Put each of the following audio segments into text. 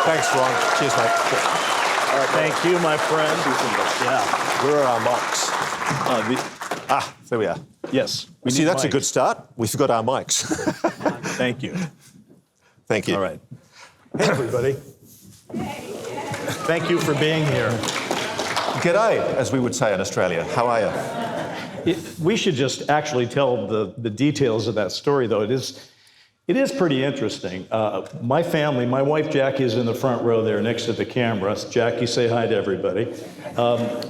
Thanks, Ron. Cheers, mate. Thank you, my friend. Yeah. Where are our mics? There we are. Yes. See, that's a good start. We forgot our mics. Thank you. Thank you. All right. Hey, everybody. Thank you for being here. G'day, as we would say in Australia. How are you? We should just actually tell the details of that story, though. It is pretty interesting. My family, my wife Jackie is in the front row there next to the camera. Jackie, say hi to everybody.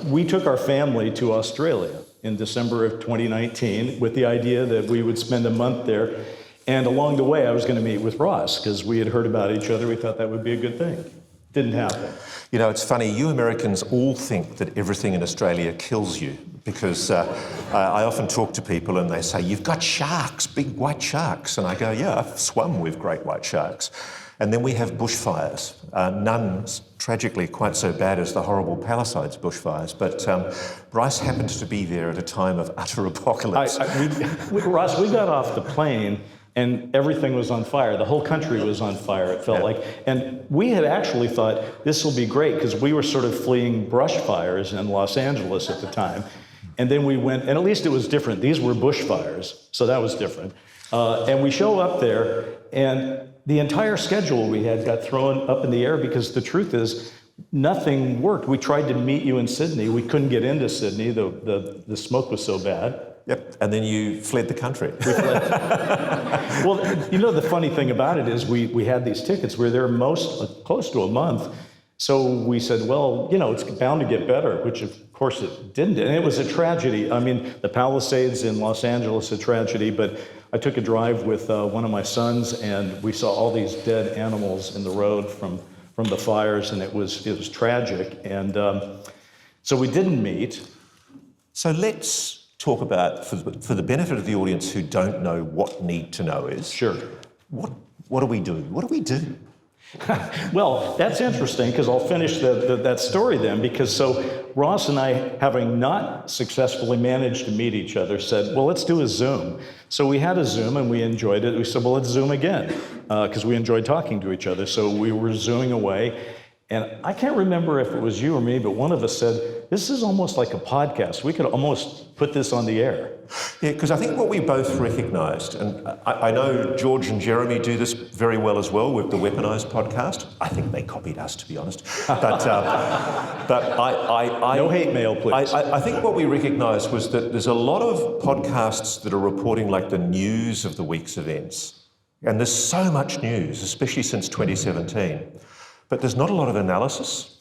We took our family to Australia in December of 2019 with the idea that we would spend a month there. And along the way, I was going to meet with Ross because we had heard about each other. We thought that would be a good thing. Didn't happen. You know, it's funny, you Americans all think that everything in Australia kills you because I often talk to people and they say, you've got sharks, big white sharks. And I go, yeah, I've swum with great white sharks. And then we have bushfires, none tragically quite so bad as the horrible Palisades bushfires. But Bryce happens to be there at a time of utter apocalypse. Ross, we got off the plane and everything was on fire. The whole country was on fire, it felt like. And we had actually thought this will be great because we were sort of fleeing brush fires in Los Angeles at the time. And then we went, and at least it was different. These were bushfires, so that was different. And we show up there, and the entire schedule we had got thrown up in the air because the truth is, nothing worked. We tried to meet you in Sydney. We couldn't get into Sydney. The smoke was so bad. Yep, and then you fled the country. We fled. Well, you know, the funny thing about it is we had these tickets. We were there close to a month. So we said, well, you know, it's bound to get better, which of course it didn't. And it was a tragedy. I mean, the Palisades in Los Angeles, a tragedy, but I took a drive with one of my sons and we saw all these dead animals in the road from the fires, and it was tragic. And so we didn't meet. So let's talk about, for the benefit of the audience who don't know what Need to Know is. Sure. What do we do? What do we do? Well, that's interesting because I'll finish that story then, because so Ross and I, having not successfully managed to meet each other, said, well, let's do a Zoom. So we had a Zoom and we enjoyed it. We said, well, let's Zoom again because we enjoyed talking to each other. So we were Zooming away. And I can't remember if it was you or me, but one of us said, this is almost like a podcast. We could almost put this on the air. Yeah, because I think what we both recognised, and I know George and Jeremy do this very well as well with the Weaponised podcast. I think they copied us, to be honest. But no hate mail, please. I think what we recognised was that there's a lot of podcasts that are reporting like the news of the week's events. And there's so much news, especially since 2017. But there's not a lot of analysis.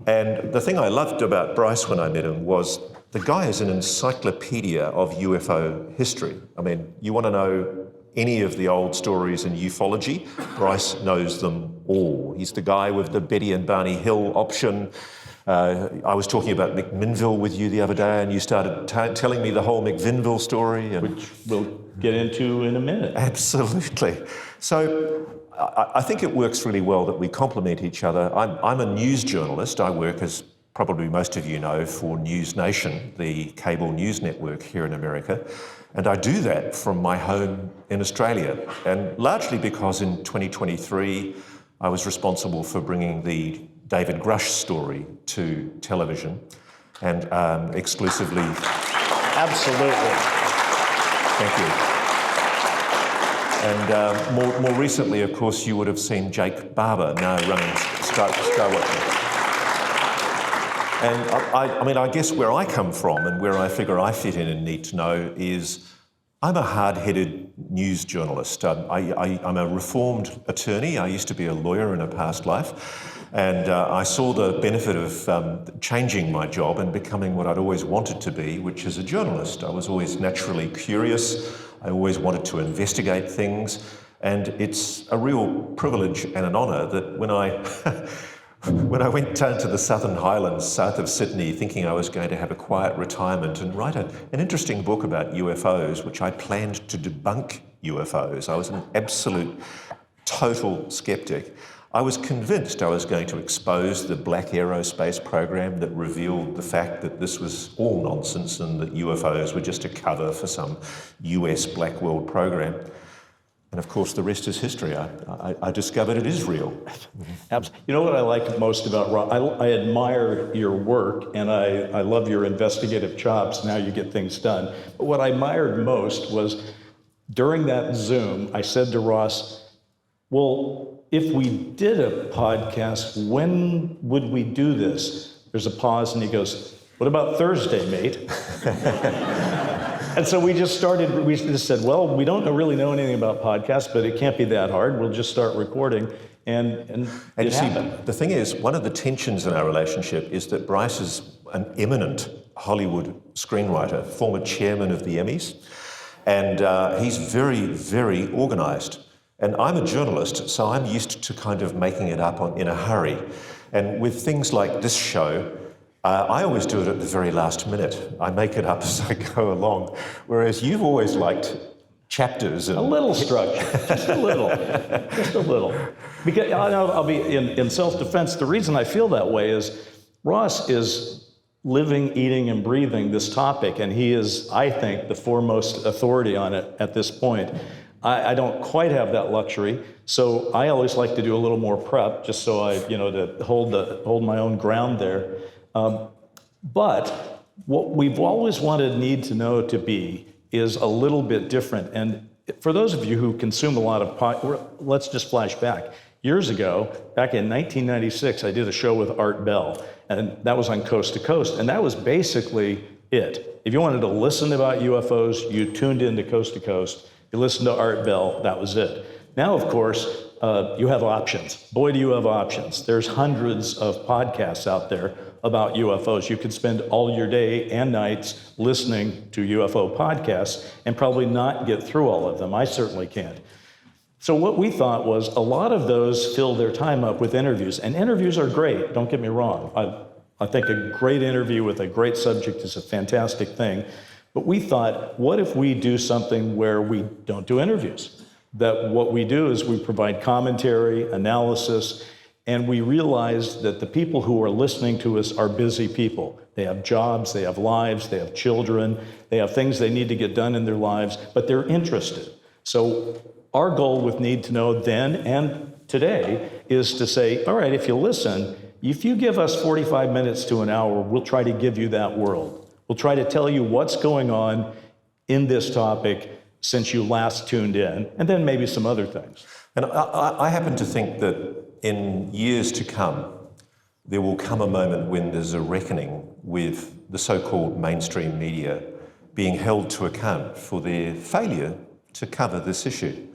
And the thing I loved about Bryce when I met him was the guy is an encyclopedia of UFO history. I mean, you want to know any of the old stories in ufology, Bryce knows them all. He's the guy with the Betty and Barney Hill option. I was talking about McMinnville with you the other day, and you started telling me the whole McMinnville story. Which we'll get into in a minute. Absolutely. So I think it works really well that we complement each other. I'm a news journalist. I work, as probably most of you know, for News Nation, the cable news network here in America. And I do that from my home in Australia. And largely because in 2023, I was responsible for bringing the David Grush story to television and exclusively. Absolutely. Thank you. And more recently, of course, you would have seen Jake Barber now running Skywatcher. And I mean, I guess where I come from and where I figure I fit in and need to know is I'm a hard-headed news journalist. I'm a reformed attorney. I used to be a lawyer in a past life. And I saw the benefit of changing my job and becoming what I'd always wanted to be, which is a journalist. I was always naturally curious. I always wanted to investigate things. And it's a real privilege and an honour that when I went down to the Southern Highlands, south of Sydney, thinking I was going to have a quiet retirement and write an interesting book about UFOs, which I planned to debunk UFOs. I was an absolute, total skeptic. I was convinced I was going to expose the Black Aerospace program that revealed the fact that this was all nonsense and that UFOs were just a cover for some US Black World program. And of course, the rest is history. I discovered it is real. Absolutely. You know what I like most about Ross? I admire your work, and I love your investigative chops and how you get things done. But what I admired most was during that Zoom, I said to Ross, well, if we did a podcast, when would we do this? There's a pause, and he goes, what about Thursday, mate? And so we just said, well, we don't really know anything about podcasts, but it can't be that hard. We'll just start recording. And it happened. The thing is, one of the tensions in our relationship is that Bryce is an eminent Hollywood screenwriter, former chairman of the Emmys, and he's very, very organised. And I'm a journalist, so I'm used to kind of making it up in a hurry. And with things like this show, I always do it at the very last minute. I make it up as I go along, whereas you've always liked chapters. And a little structure, just a little. Because I'll be in self-defense, the reason I feel that way is Ross is living, eating, and breathing this topic, and he is, I think, the foremost authority on it at this point. I don't quite have that luxury, so I always like to do a little more prep, just so I, to hold my own ground there. But what we've always wanted Need to Know to be is a little bit different. And for those of you who consume a lot of let's just flash back. Years ago, back in 1996, I did a show with Art Bell, and that was on Coast to Coast, and that was basically it. If you wanted to listen about UFOs, you tuned into Coast to Coast. You listened to Art Bell, that was it. Now, of course, you have options. Boy, do you have options. There's hundreds of podcasts out there about UFOs. You could spend all your day and nights listening to UFO podcasts and probably not get through all of them. I certainly can't. So what we thought was a lot of those fill their time up with interviews. And interviews are great, don't get me wrong. I think a great interview with a great subject is a fantastic thing. But we thought, what if we do something where we don't do interviews? That what we do is we provide commentary, analysis, and we realized that the people who are listening to us are busy people. They have jobs, they have lives, they have children, they have things they need to get done in their lives, but they're interested. So our goal with Need to Know then and today is to say, all right, if you listen, if you give us 45 minutes to an hour, we'll try to give you that world. We'll try to tell you what's going on in this topic since you last tuned in, and then maybe some other things. And I happen to think that in years to come, there will come a moment when there's a reckoning with the so-called mainstream media being held to account for their failure to cover this issue.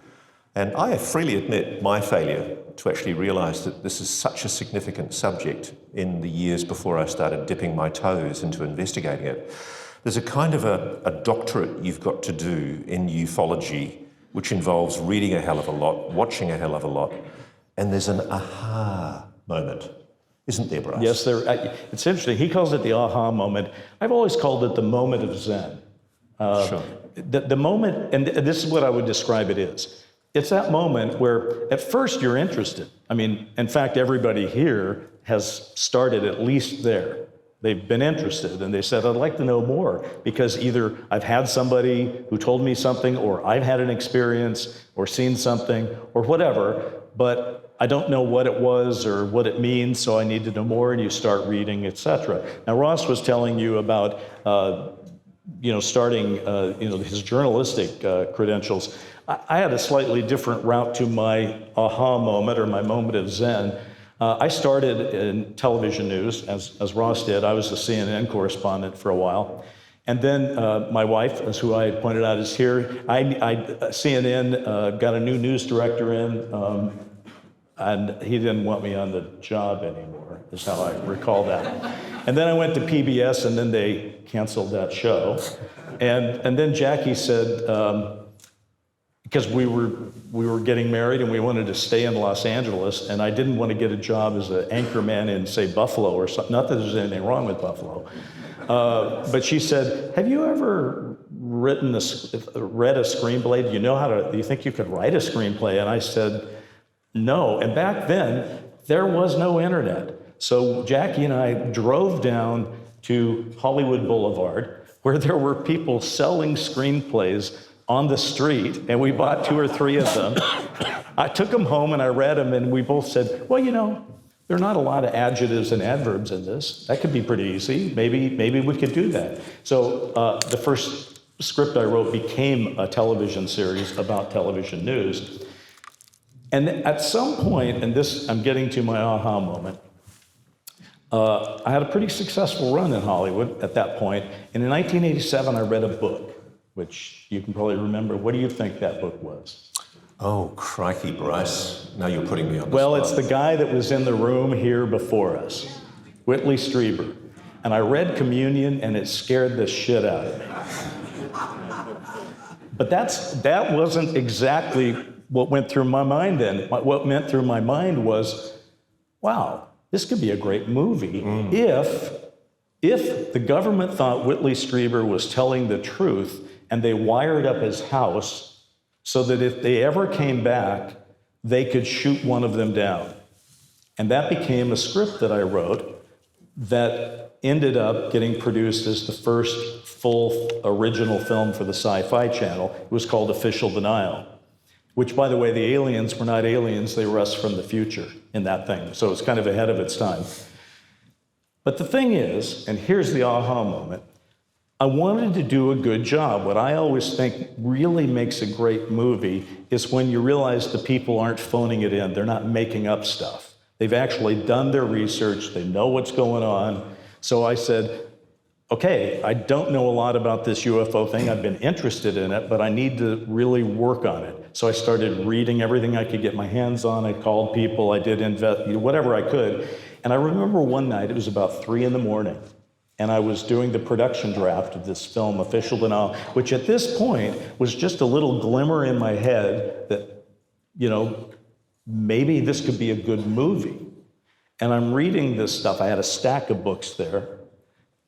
And I freely admit my failure to actually realise that this is such a significant subject in the years before I started dipping my toes into investigating it. There's a kind of a doctorate you've got to do in ufology, which involves reading a hell of a lot, watching a hell of a lot, and there's an aha moment, isn't there, Bryce? Yes, it's interesting. He calls it the aha moment. I've always called it the moment of Zen. Sure. The moment, and this is what I would describe it is. It's that moment where at first you're interested. I mean, in fact, everybody here has started at least there. They've been interested and they said, I'd like to know more, because either I've had somebody who told me something, or I've had an experience or seen something or whatever, but I don't know what it was or what it means, so I need to know more, and you start reading, etc. Now, Ross was telling you about starting his journalistic credentials. I had a slightly different route to my aha moment or my moment of Zen. I started in television news, as Ross did. I was a CNN correspondent for a while. And then my wife, as who I pointed out is here, CNN got a new news director in, and he didn't want me on the job anymore, is how I recall that. And then I went to PBS, and then they canceled that show. And then Jackie said, because we were getting married and we wanted to stay in Los Angeles, and I didn't want to get a job as an anchorman in, say, Buffalo or something. Not that there's anything wrong with Buffalo. But she said, have you ever read a screenplay? Do you think you could write a screenplay? And I said, no. And back then, there was no internet. So Jackie and I drove down to Hollywood Boulevard, where there were people selling screenplays on the street, and we bought 2 or 3 of them. I took them home and I read them, and we both said, well, there are not a lot of adjectives and adverbs in this. That could be pretty easy. Maybe we could do that. So the first script I wrote became a television series about television news. And at some point, and this, I'm getting to my aha moment, I had a pretty successful run in Hollywood at that point. And in 1987, I read a book, which you can probably remember. What do you think that book was? Oh, crikey, Bryce. Now you're putting me on the Well, spot. it's the guy that was in the room here before us, Whitley Strieber. And I read Communion, and it scared the shit out of me. But that wasn't exactly what went through my mind then. What went through my mind was, wow, this could be a great movie if the government thought Whitley Strieber was telling the truth and they wired up his house so that if they ever came back, they could shoot one of them down. And that became a script that I wrote that ended up getting produced as the first full original film for the Sci-Fi Channel. It was called Official Denial, which, by the way, the aliens were not aliens, they were us from the future in that thing. So it's kind of ahead of its time. But the thing is, and here's the aha moment, I wanted to do a good job. What I always think really makes a great movie is when you realize the people aren't phoning it in. They're not making up stuff. They've actually done their research. They know what's going on. So I said, okay, I don't know a lot about this UFO thing. I've been interested in it, but I need to really work on it. So I started reading everything I could get my hands on. I called people. I did whatever I could. And I remember one night, it was about 3 a.m, and I was doing the production draft of this film, Official Denial, which at this point was just a little glimmer in my head that, maybe this could be a good movie. And I'm reading this stuff. I had a stack of books there,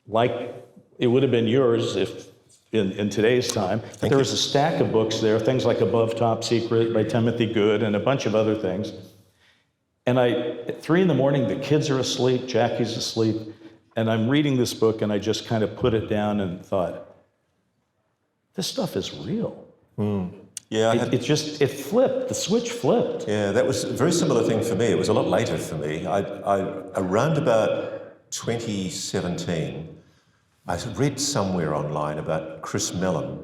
like it would have been yours if in today's time. But there was a stack of books there, things like Above Top Secret by Timothy Good and a bunch of other things. And at 3 a.m, the kids are asleep, Jackie's asleep, and I'm reading this book, and I just kind of put it down and thought, this stuff is real. Yeah, it flipped, the switch flipped. Yeah, that was a very similar thing for me. It was a lot later for me. Around about 2017, I read somewhere online about Chris Mellon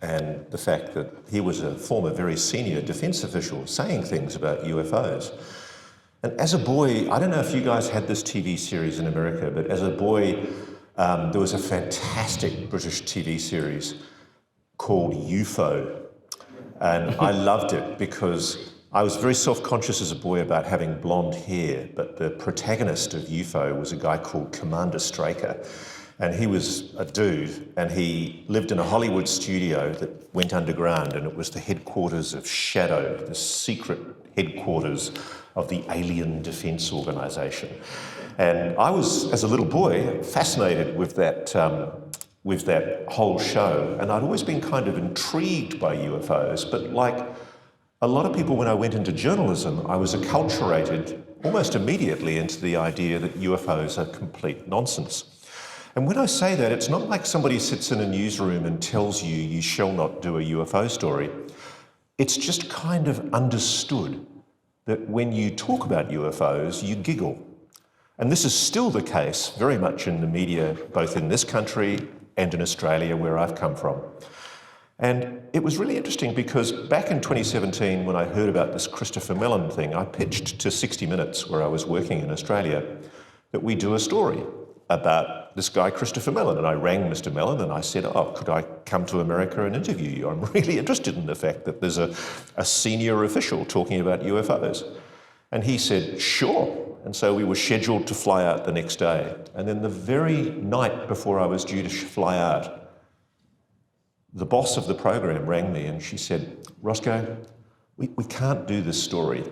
and the fact that he was a former very senior defense official saying things about UFOs. And as a boy, I don't know if you guys had this TV series in America, but as a boy, there was a fantastic British TV series called UFO. And I loved it because I was very self-conscious as a boy about having blonde hair, but the protagonist of UFO was a guy called Commander Straker. And he was a dude, and he lived in a Hollywood studio that went underground, and it was the headquarters of Shadow, the secret headquarters of the Alien Defense Organization. And I was, as a little boy, fascinated with that whole show, and I'd always been kind of intrigued by UFOs, but like a lot of people when I went into journalism, I was acculturated almost immediately into the idea that UFOs are complete nonsense. And when I say that, it's not like somebody sits in a newsroom and tells you you shall not do a UFO story. It's just kind of understood that when you talk about UFOs, you giggle. And this is still the case very much in the media, both in this country and in Australia, where I've come from. And it was really interesting because back in 2017, when I heard about this Christopher Mellon thing, I pitched to 60 Minutes, where I was working in Australia, that we do a story about this guy, Christopher Mellon. And I rang Mr. Mellon and I said, could I come to America and interview you? I'm really interested in the fact that there's a senior official talking about UFOs. And he said, sure. And so we were scheduled to fly out the next day. And then the very night before I was due to fly out, the boss of the program rang me and she said, Roscoe, we can't do this story.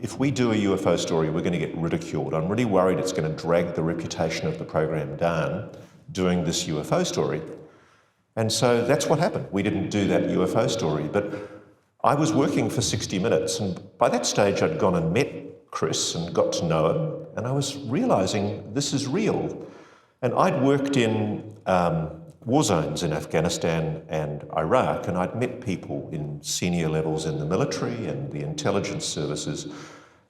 If we do a UFO story, we're going to get ridiculed. I'm really worried it's going to drag the reputation of the program down doing this UFO story. And so that's what happened. We didn't do that UFO story. But I was working for 60 Minutes, and by that stage I'd gone and met Chris and got to know him, and I was realising this is real. And I'd worked in war zones in Afghanistan and Iraq, and I'd met people in senior levels in the military and the intelligence services,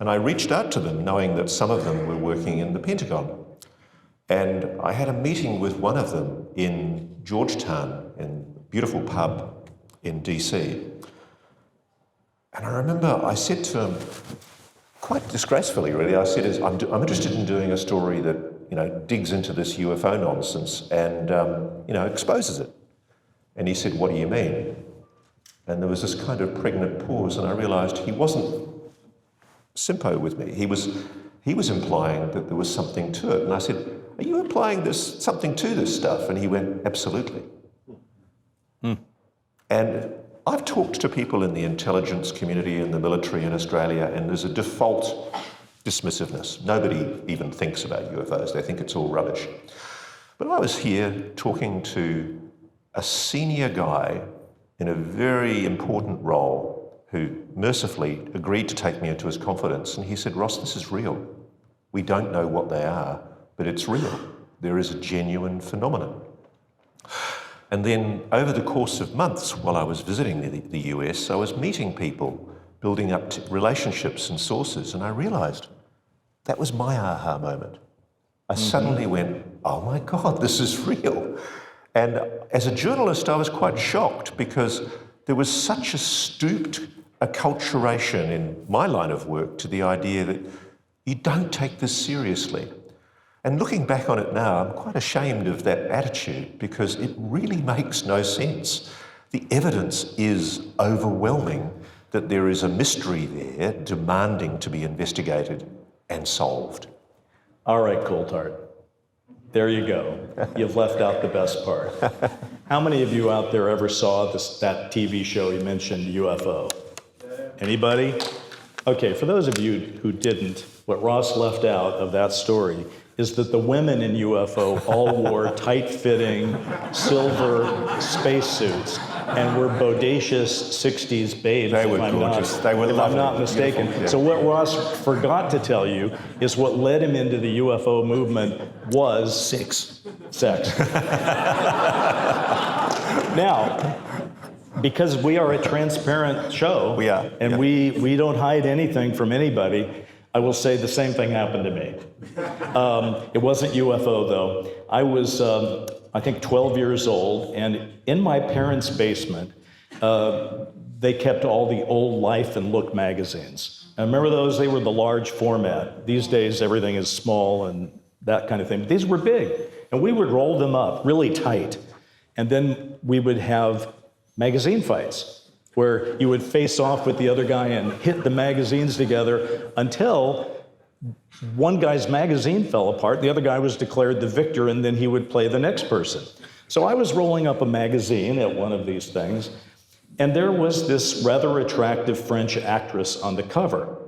and I reached out to them knowing that some of them were working in the Pentagon. And I had a meeting with one of them in Georgetown, in a beautiful pub in DC. And I remember I said to him, quite disgracefully really, I said, I'm interested in doing a story that, digs into this UFO nonsense and, exposes it. And he said, what do you mean? And there was this kind of pregnant pause, and I realised he wasn't simpo with me. He was implying that there was something to it. And I said, are you implying there's something to this stuff? And he went, absolutely. And I've talked to people in the intelligence community and the military in Australia, and there's a default dismissiveness. Nobody even thinks about UFOs. They think it's all rubbish. But I was here talking to a senior guy in a very important role who mercifully agreed to take me into his confidence. And he said, Ross, this is real. We don't know what they are, but it's real. There is a genuine phenomenon. And then over the course of months while I was visiting the US, I was meeting people, building up relationships and sources, and I realised that was my aha moment. I suddenly went, oh my God, this is real. And as a journalist, I was quite shocked because there was such a stooped acculturation in my line of work to the idea that you don't take this seriously. And looking back on it now, I'm quite ashamed of that attitude because it really makes no sense. The evidence is overwhelming that there is a mystery there demanding to be investigated and solved. All right, Coulthard. There you go. You've left out the best part. How many of you out there ever saw that TV show he mentioned, UFO? Anybody? Okay, for those of you who didn't, what Ross left out of that story is that the women in UFO all wore tight-fitting silver spacesuits and were bodacious 60s babes, They were gorgeous. They were if lovely. I'm not mistaken. Beautiful, yeah. So what Ross forgot to tell you is what led him into the UFO movement was sex. Now, because we are a transparent show, We are, and yeah. we don't hide anything from anybody, I will say the same thing happened to me. It wasn't UFO, though. I was, I think, 12 years old, and in my parents' basement, they kept all the old Life and Look magazines. And remember those? They were the large format. These days, everything is small and that kind of thing. But these were big, and we would roll them up really tight. And then we would have magazine fights where you would face off with the other guy and hit the magazines together until one guy's magazine fell apart, the other guy was declared the victor, and then he would play the next person. So I was rolling up a magazine at one of these things, and there was this rather attractive French actress on the cover.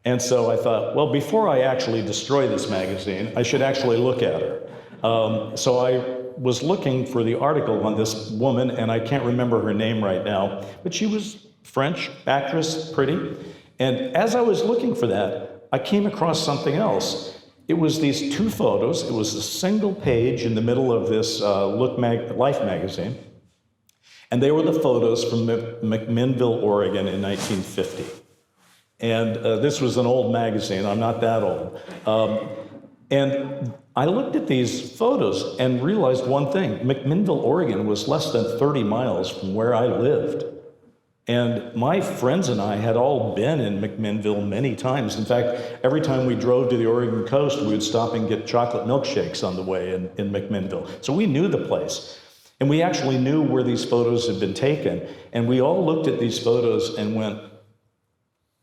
And so I thought, well, before I actually destroy this magazine, I should actually look at her. So I was looking for the article on this woman, and I can't remember her name right now, but she was French actress, pretty. And as I was looking for that, I came across something else. It was these two photos. It was a single page in the middle of this Life magazine. And they were the photos from McMinnville, Oregon in 1950. And this was an old magazine. I'm not that old. And I looked at these photos and realized one thing. McMinnville, Oregon was less than 30 miles from where I lived. And my friends and I had all been in McMinnville many times. In fact, every time we drove to the Oregon coast, we would stop and get chocolate milkshakes on the way in McMinnville. So we knew the place. And we actually knew where these photos had been taken. And we all looked at these photos and went,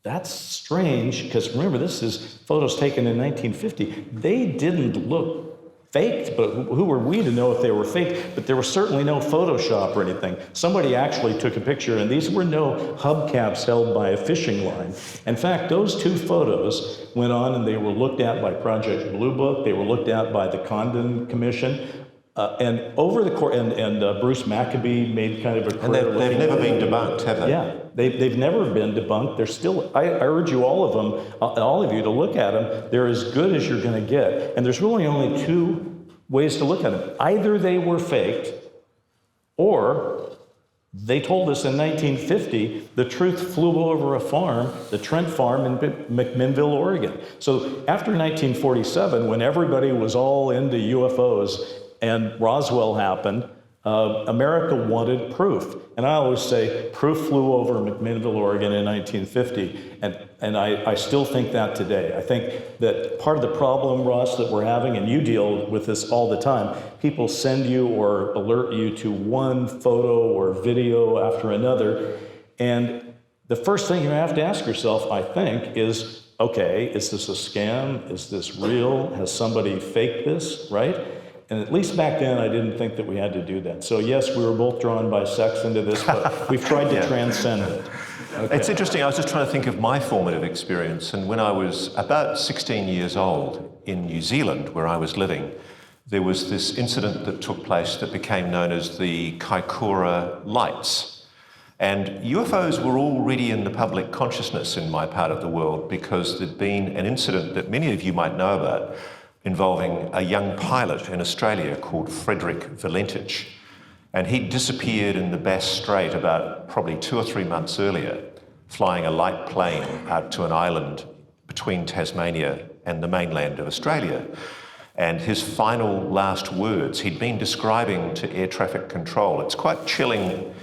that's strange, because remember, this is photos taken in 1950. They didn't look faked, but who were we to know if they were faked? But there was certainly no Photoshop or anything. Somebody actually took a picture, and these were no hubcaps held by a fishing line. In fact, those two photos went on, and they were looked at by Project Blue Book. They were looked at by the Condon Commission. And over the course, and Bruce Maccabee made kind of a career. And they've never been debunked, have they? Yeah, they've never been debunked. They're still, I urge you, all of you to look at them. They're as good as you're going to get. And there's really only two ways to look at them. Either they were faked, Or they told us in 1950 the truth flew over a farm, the Trent Farm in McMinnville, Oregon. So after 1947, when everybody was all into UFOs and Roswell happened, America wanted proof. And I always say proof flew over McMinnville, Oregon in 1950. And I still think that today. I think that part of the problem, Ross, that we're having, and you deal with this all the time, people send you or alert you to one photo or video after another. And the first thing you have to ask yourself, I think, is, okay, is this a scam? Is this real? Has somebody faked this, right? And at least back then, I didn't think that we had to do that. So yes, we were both drawn by sex into this, but we've tried to transcend it. Okay. It's interesting. I was just trying to think of my formative experience. And when I was about 16 years old in New Zealand, where I was living, there was this incident that took place that became known as the Kaikoura Lights. And UFOs were already in the public consciousness in my part of the world because there'd been an incident that many of you might know about involving a young pilot in Australia called Frederick Valentich. And he disappeared in the Bass Strait about probably 2 or 3 months earlier, flying a light plane out to an island between Tasmania and the mainland of Australia. And his final last words, he'd been describing to air traffic control. It's quite chilling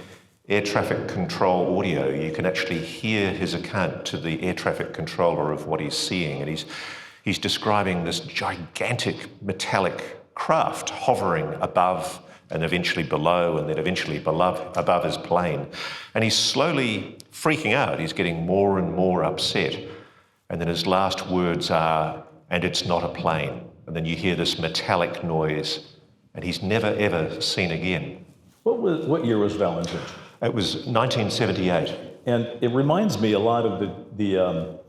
air traffic control audio. You can actually hear his account to the air traffic controller of what he's seeing. And he's describing this gigantic metallic craft hovering above and eventually below and then eventually above his plane. And he's slowly freaking out. He's getting more and more upset. And then his last words are, "And it's not a plane." And then you hear this metallic noise, and he's never, ever seen again. What year was Valentich? It was 1978. And it reminds me a lot of the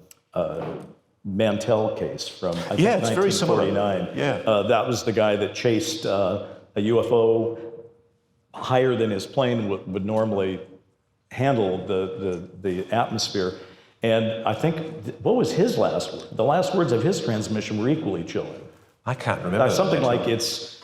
Mantell case from, I think, it's very similar. 1949. Yeah. That was the guy that chased a UFO higher than his plane would normally handle the atmosphere. And I think, what was his last word? The last words of his transmission were equally chilling. I can't remember. Something like it's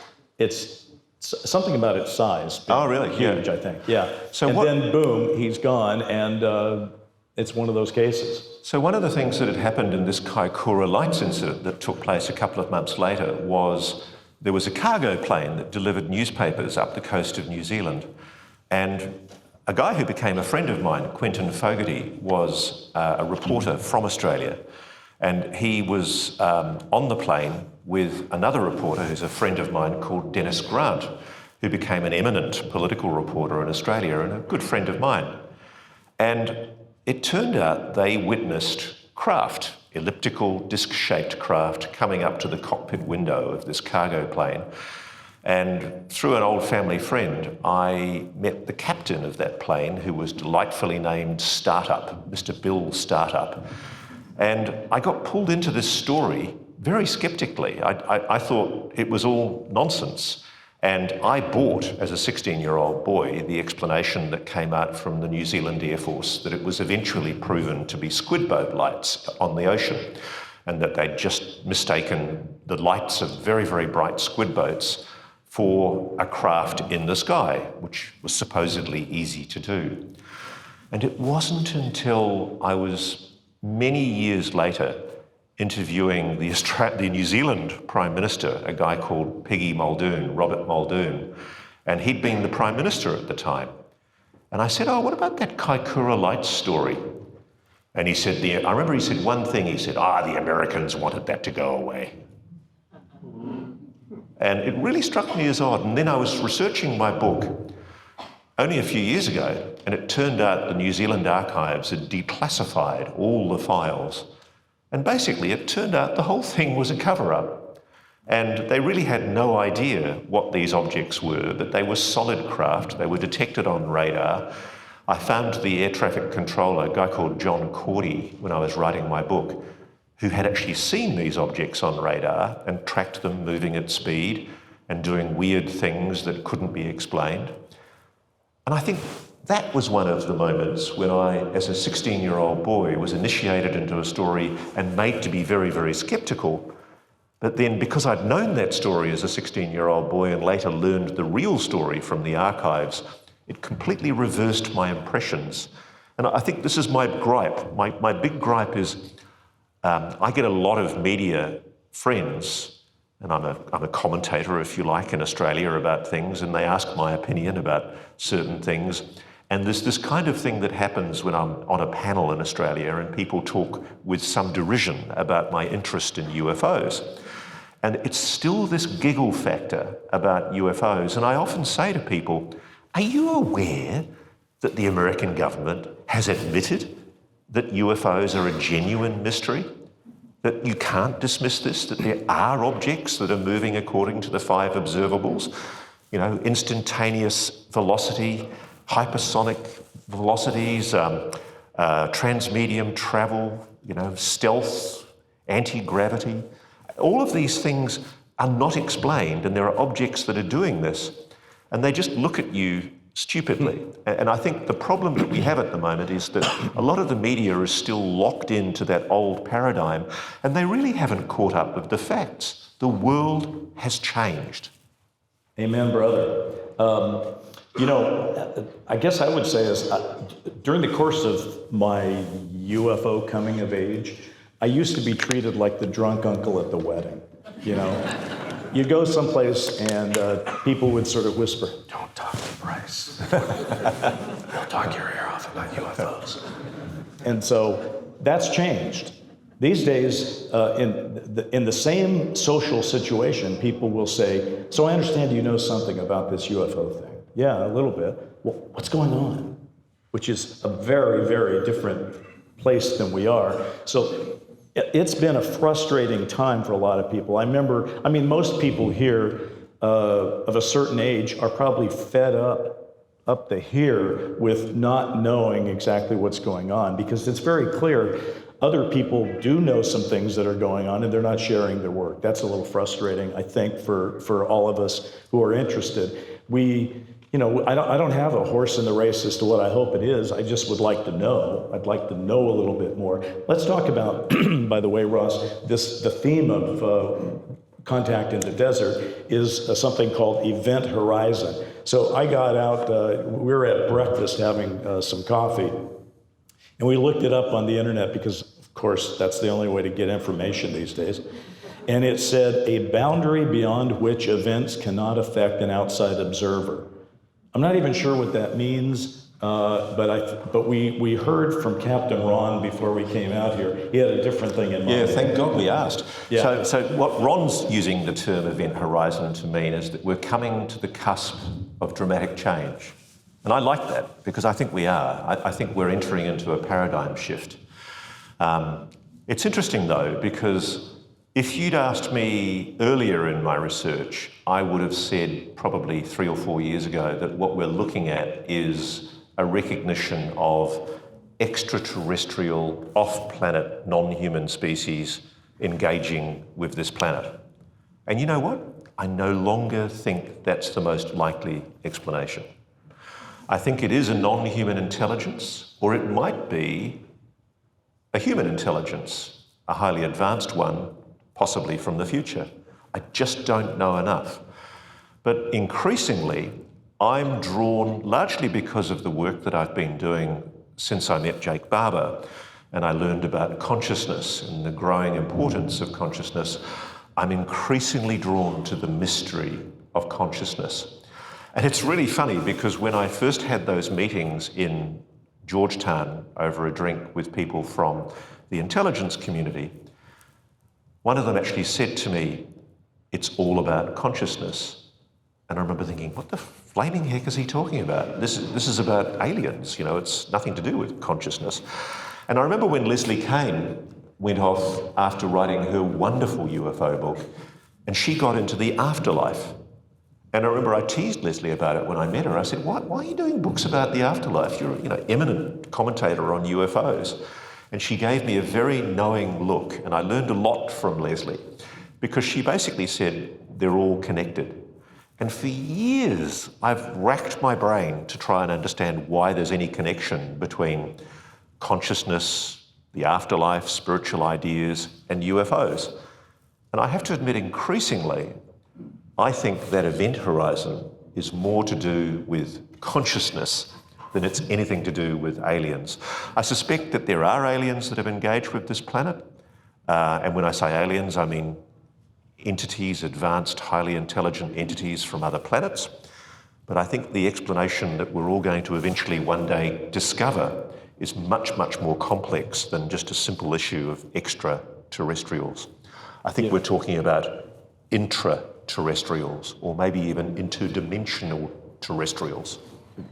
something about its size. Oh, really? Huge, Yeah. I think. Yeah. So and then boom, he's gone, and it's one of those cases. So one of the things that had happened in this Kaikoura Lights incident that took place a couple of months later was there was a cargo plane that delivered newspapers up the coast of New Zealand. And a guy who became a friend of mine, Quentin Fogarty, was a reporter from Australia. And he was on the plane with another reporter who's a friend of mine called Dennis Grant, who became an eminent political reporter in Australia and a good friend of mine. And it turned out they witnessed craft, elliptical, disc-shaped craft, coming up to the cockpit window of this cargo plane. And through an old family friend, I met the captain of that plane, who was delightfully named Startup, Mr. Bill Startup. And I got pulled into this story very skeptically. I thought it was all nonsense. And I bought, as a 16-year-old boy, the explanation that came out from the New Zealand Air Force that it was eventually proven to be squid boat lights on the ocean, and that they'd just mistaken the lights of very, very bright squid boats for a craft in the sky, which was supposedly easy to do. And it wasn't until I was many years later interviewing the New Zealand Prime Minister, a guy called Peggy Muldoon, Robert Muldoon, and he'd been the Prime Minister at the time. And I said, "Oh, what about that Kaikoura Lights story?" And he said, I remember he said one thing, he said, "the Americans wanted that to go away." And it really struck me as odd. And then I was researching my book only a few years ago, and it turned out the New Zealand archives had declassified all the files. And basically, it turned out the whole thing was a cover-up. And they really had no idea what these objects were, but they were solid craft. They were detected on radar. I found the air traffic controller, a guy called John Cordy, when I was writing my book, who had actually seen these objects on radar and tracked them moving at speed and doing weird things that couldn't be explained. And I think that was one of the moments when I, as a 16-year-old boy, was initiated into a story and made to be very, very skeptical. But then, because I'd known that story as a 16-year-old boy and later learned the real story from the archives, it completely reversed my impressions. And I think this is my gripe. My big gripe is I get a lot of media friends, and I'm a commentator, if you like, in Australia about things, and they ask my opinion about certain things. And there's this kind of thing that happens when I'm on a panel in Australia and people talk with some derision about my interest in UFOs. And it's still this giggle factor about UFOs. And I often say to people, are you aware that the American government has admitted that UFOs are a genuine mystery? That you can't dismiss this, that there are objects that are moving according to the 5 observables? You know, instantaneous velocity, hypersonic velocities, transmedium travel, you know, stealth, anti-gravity. All of these things are not explained, and there are objects that are doing this, and they just look at you stupidly. And I think the problem that we have at the moment is that a lot of the media is still locked into that old paradigm, and they really haven't caught up with the facts. The world has changed. Amen, brother. You know, I guess I would say is during the course of my UFO coming of age, I used to be treated like the drunk uncle at the wedding. You know, you go someplace and people would sort of whisper, "Don't talk to Bryce. He'll talk your ear off about UFOs." And so that's changed. These days, in the same social situation, people will say, "So I understand you know something about this UFO thing." "Yeah, a little bit." "Well, what's going on?" Which is a very, very different place than we are. So it's been a frustrating time for a lot of people. I mean, most people here of a certain age are probably fed up the here with not knowing exactly what's going on, because it's very clear other people do know some things that are going on and they're not sharing their work. That's a little frustrating, I think, for all of us who are interested. You know, I don't have a horse in the race as to what I hope it is. I just would like to know. I'd like to know a little bit more. Let's talk about, by the way, Ross, the theme of Contact in the Desert is something called Event Horizon. So I got out, we were at breakfast having some coffee, and we looked it up on the internet because, of course, that's the only way to get information these days. And it said, a boundary beyond which events cannot affect an outside observer. I'm not even sure what that means, but we heard from Captain Ron before we came out here. He had a different thing in mind. Yeah, thank God we asked. Yeah. So what Ron's using the term event horizon to mean is that we're coming to the cusp of dramatic change. And I like that, because I think we are. I think we're entering into a paradigm shift. It's interesting, though, because if you'd asked me earlier in my research, I would have said probably 3 or 4 years ago that what we're looking at is a recognition of extraterrestrial, off-planet, non-human species engaging with this planet. And you know what? I no longer think that's the most likely explanation. I think it is a non-human intelligence, or it might be a human intelligence, a highly advanced one, possibly from the future. I just don't know enough. But increasingly, I'm drawn, largely because of the work that I've been doing since I met Jake Barber, and I learned about consciousness and the growing importance of consciousness. I'm increasingly drawn to the mystery of consciousness. And it's really funny, because when I first had those meetings in Georgetown over a drink with people from the intelligence community, one of them actually said to me, "It's all about consciousness." And I remember thinking, what the flaming heck is he talking about? This is about aliens, you know, it's nothing to do with consciousness. And I remember when Leslie Kean went off after writing her wonderful UFO book, and she got into the afterlife. And I remember I teased Leslie about it when I met her. I said, why are you doing books about the afterlife? You're an eminent commentator on UFOs. And she gave me a very knowing look, and I learned a lot from Leslie, because she basically said, they're all connected. And for years, I've racked my brain to try and understand why there's any connection between consciousness, the afterlife, spiritual ideas, and UFOs. And I have to admit, increasingly, I think that event horizon is more to do with consciousness than it's anything to do with aliens. I suspect that there are aliens that have engaged with this planet. And when I say aliens, I mean entities, advanced, highly intelligent entities from other planets. But I think the explanation that we're all going to eventually one day discover is much, much more complex than just a simple issue of extraterrestrials. I think we're talking about intraterrestrials, or maybe even interdimensional terrestrials.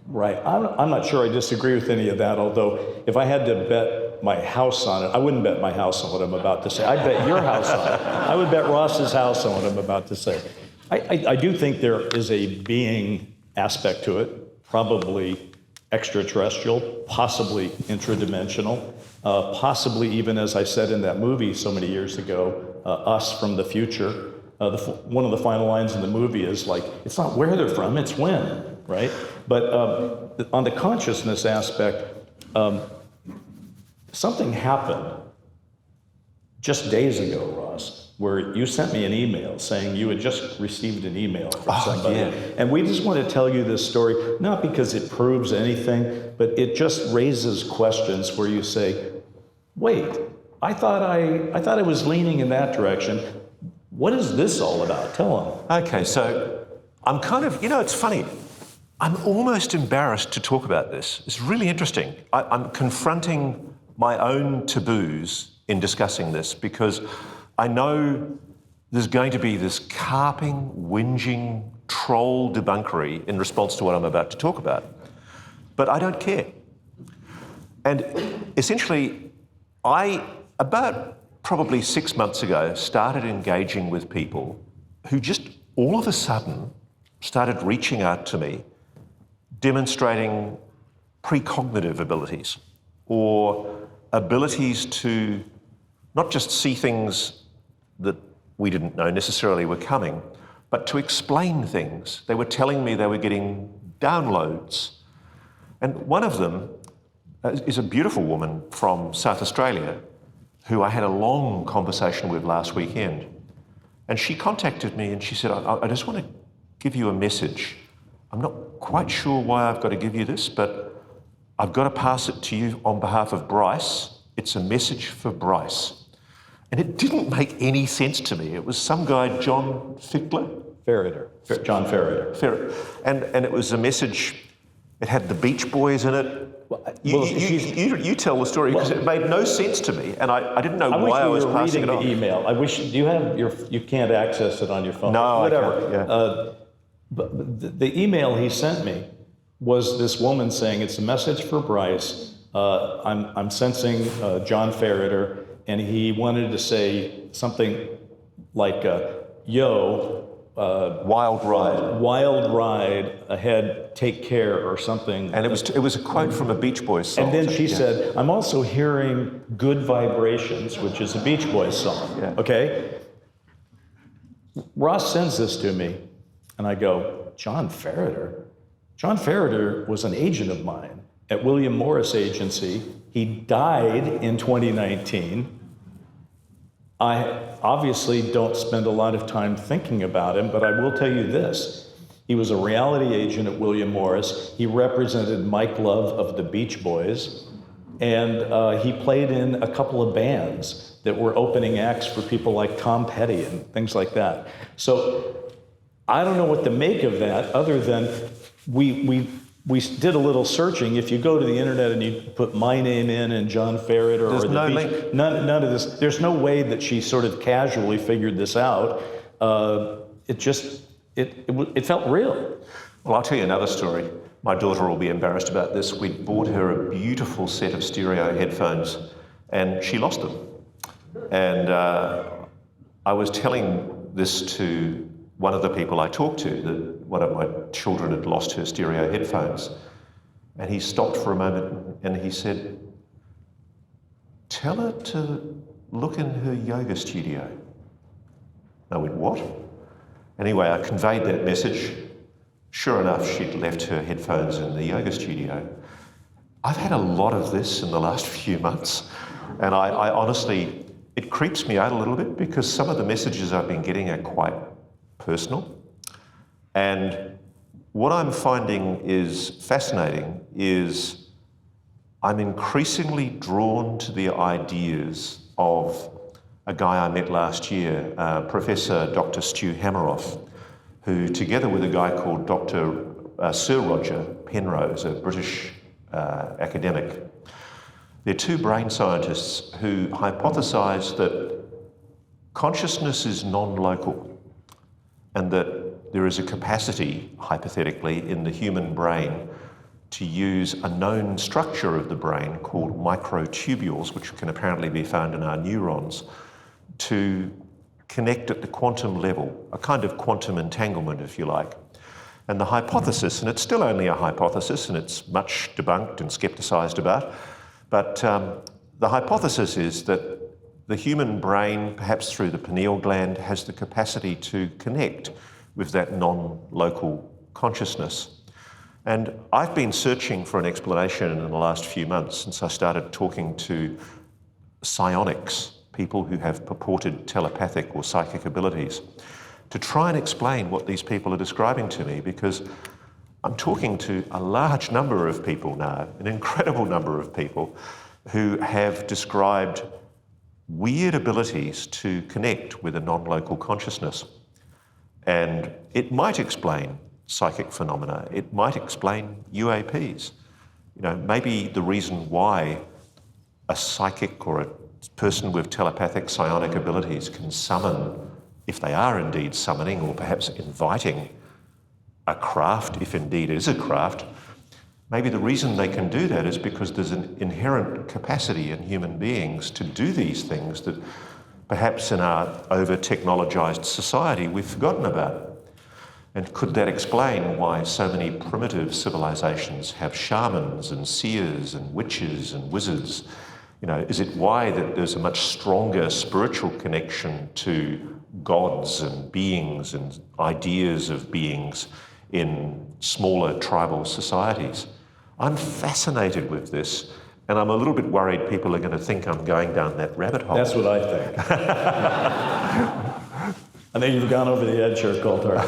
Right. I'm not sure I disagree with any of that, although if I had to bet my house on it, I wouldn't bet my house on what I'm about to say. I'd bet your house on it. I would bet Ross's house on what I'm about to say. I do think there is a being aspect to it, probably extraterrestrial, possibly intradimensional, possibly even, as I said in that movie so many years ago, Us from the Future. One of the final lines in the movie is like, it's not where they're from, it's when, right? But on the consciousness aspect, something happened just days ago, Ross, where you sent me an email saying you had just received an email from somebody. Yeah. And we just want to tell you this story, not because it proves anything, but it just raises questions where you say, wait, I thought I was leaning in that direction. What is this all about? Tell them. Okay, so I'm kind of, it's funny. I'm almost embarrassed to talk about this. It's really interesting. I'm confronting my own taboos in discussing this because I know there's going to be this carping, whinging, troll debunkery in response to what I'm about to talk about. But I don't care. And essentially, about probably 6 months ago, started engaging with people who just all of a sudden started reaching out to me, demonstrating precognitive abilities or abilities to not just see things that we didn't know necessarily were coming, but to explain things. They were telling me they were getting downloads. And one of them is a beautiful woman from South Australia who I had a long conversation with last weekend. And she contacted me and she said, I just want to give you a message. I'm not quite sure why I've got to give you this, but I've got to pass it to you on behalf of Bryce. It's a message for Bryce. And it didn't make any sense to me. It was some guy, John Fichtler? John Ferreter. And it was a message, it had the Beach Boys in it. You tell the story, because it made no sense to me, and I didn't know why I was passing it on. I wish you were reading the email. I wish, you can't access it on your phone. No, whatever. I can't, yeah. But the email he sent me was this woman saying, it's a message for Bryce. I'm sensing John Ferreter, and he wanted to say something like, wild ride ahead, take care, or something. And it was a quote from a Beach Boys song. And then she said, I'm also hearing Good Vibrations, which is a Beach Boys song. Yeah. Okay? Ross sends this to me, and I go, John Ferreter? John Ferreter was an agent of mine at William Morris Agency. He died in 2019. I obviously don't spend a lot of time thinking about him, but I will tell you this. He was a reality agent at William Morris. He represented Mike Love of the Beach Boys, and he played in a couple of bands that were opening acts for people like Tom Petty and things like that. So I don't know what to make of that, other than we did a little searching. If you go to the internet and you put my name in and John Ferreter or the no Beach, link. None of this. There's no way that she sort of casually figured this out. It felt real. Well, I'll tell you another story. My daughter will be embarrassed about this. We bought her a beautiful set of stereo headphones, and she lost them. And I was telling this to one of the people I talked to, that one of my children had lost her stereo headphones. And he stopped for a moment and he said, tell her to look in her yoga studio. And I went, what? Anyway, I conveyed that message. Sure enough, she'd left her headphones in the yoga studio. I've had a lot of this in the last few months, and I honestly it creeps me out a little bit because some of the messages I've been getting are quite personal. And what I'm finding is fascinating is I'm increasingly drawn to the ideas of a guy I met last year, Professor Dr. Stu Hameroff, who, together with a guy called Sir Roger Penrose, a British academic, they're two brain scientists who hypothesize that consciousness is non-local and that there is a capacity, hypothetically, in the human brain to use a known structure of the brain called microtubules, which can apparently be found in our neurons, to connect at the quantum level, a kind of quantum entanglement, if you like. And the hypothesis, and it's still only a hypothesis and it's much debunked and skepticised about, but the hypothesis is that the human brain, perhaps through the pineal gland, has the capacity to connect with that non-local consciousness. And I've been searching for an explanation in the last few months since I started talking to psionics, people who have purported telepathic or psychic abilities, to try and explain what these people are describing to me, because I'm talking to a large number of people now, an incredible number of people, who have described weird abilities to connect with a non-local consciousness. And it might explain psychic phenomena, it might explain UAPs. You know, maybe the reason why a psychic or a person with telepathic psionic abilities can summon, if they are indeed summoning or perhaps inviting a craft, if indeed it is a craft, maybe the reason they can do that is because there's an inherent capacity in human beings to do these things that perhaps in our over-technologised society we've forgotten about. And could that explain why so many primitive civilizations have shamans and seers and witches and wizards? You know, is it why that there's a much stronger spiritual connection to gods and beings and ideas of beings in smaller tribal societies? I'm fascinated with this, and I'm a little bit worried people are going to think I'm going down that rabbit hole. That's what I think. I think you've gone over the edge here, Coulter.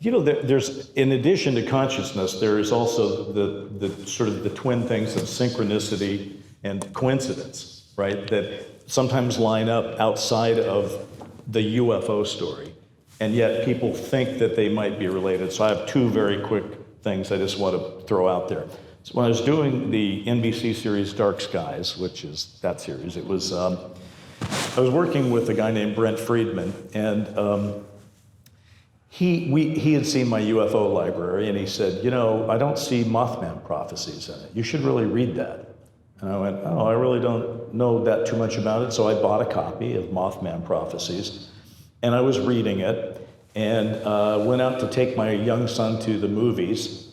You know, there's, in addition to consciousness, there is also the sort of the twin things of synchronicity and coincidence, right? That sometimes line up outside of the UFO story, and yet people think that they might be related. So I have two very quick things I just want to throw out there. So when I was doing the NBC series Dark Skies, which is that series, it was, I was working with a guy named Brent Friedman, and he had seen my UFO library, and he said, you know, I don't see Mothman prophecies in it. You should really read that. And I went, oh, I really don't know that too much about it. So I bought a copy of Mothman prophecies, and I was reading it, and went out to take my young son to the movies,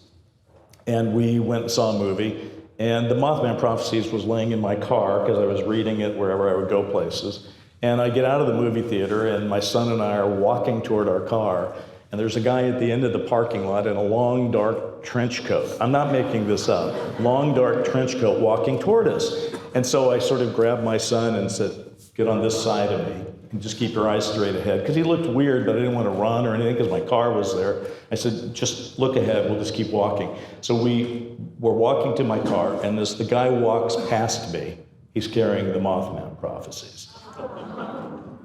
and we went and saw a movie, and the Mothman prophecies was laying in my car because I was reading it wherever I would go places. And I get out of the movie theater, and my son and I are walking toward our car, and there's a guy at the end of the parking lot in a long, dark trench coat. I'm not making this up. Long, dark trench coat walking toward us. And so I sort of grabbed my son and said, get on this side of me and just keep your eyes straight ahead. Because he looked weird, but I didn't want to run or anything because my car was there. I said, just look ahead, we'll just keep walking. So we were walking to my car, and as the guy walks past me, he's carrying the Mothman prophecies.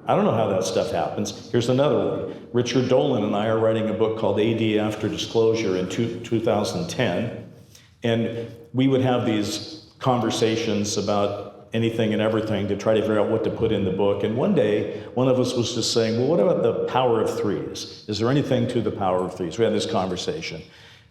I don't know how that stuff happens. Here's another one. Richard Dolan and I are writing a book called AD After Disclosure in 2010. And we would have these conversations about anything and everything to try to figure out what to put in the book. And one day, one of us was just saying, well, what about the power of threes? Is there anything to the power of threes? We had this conversation.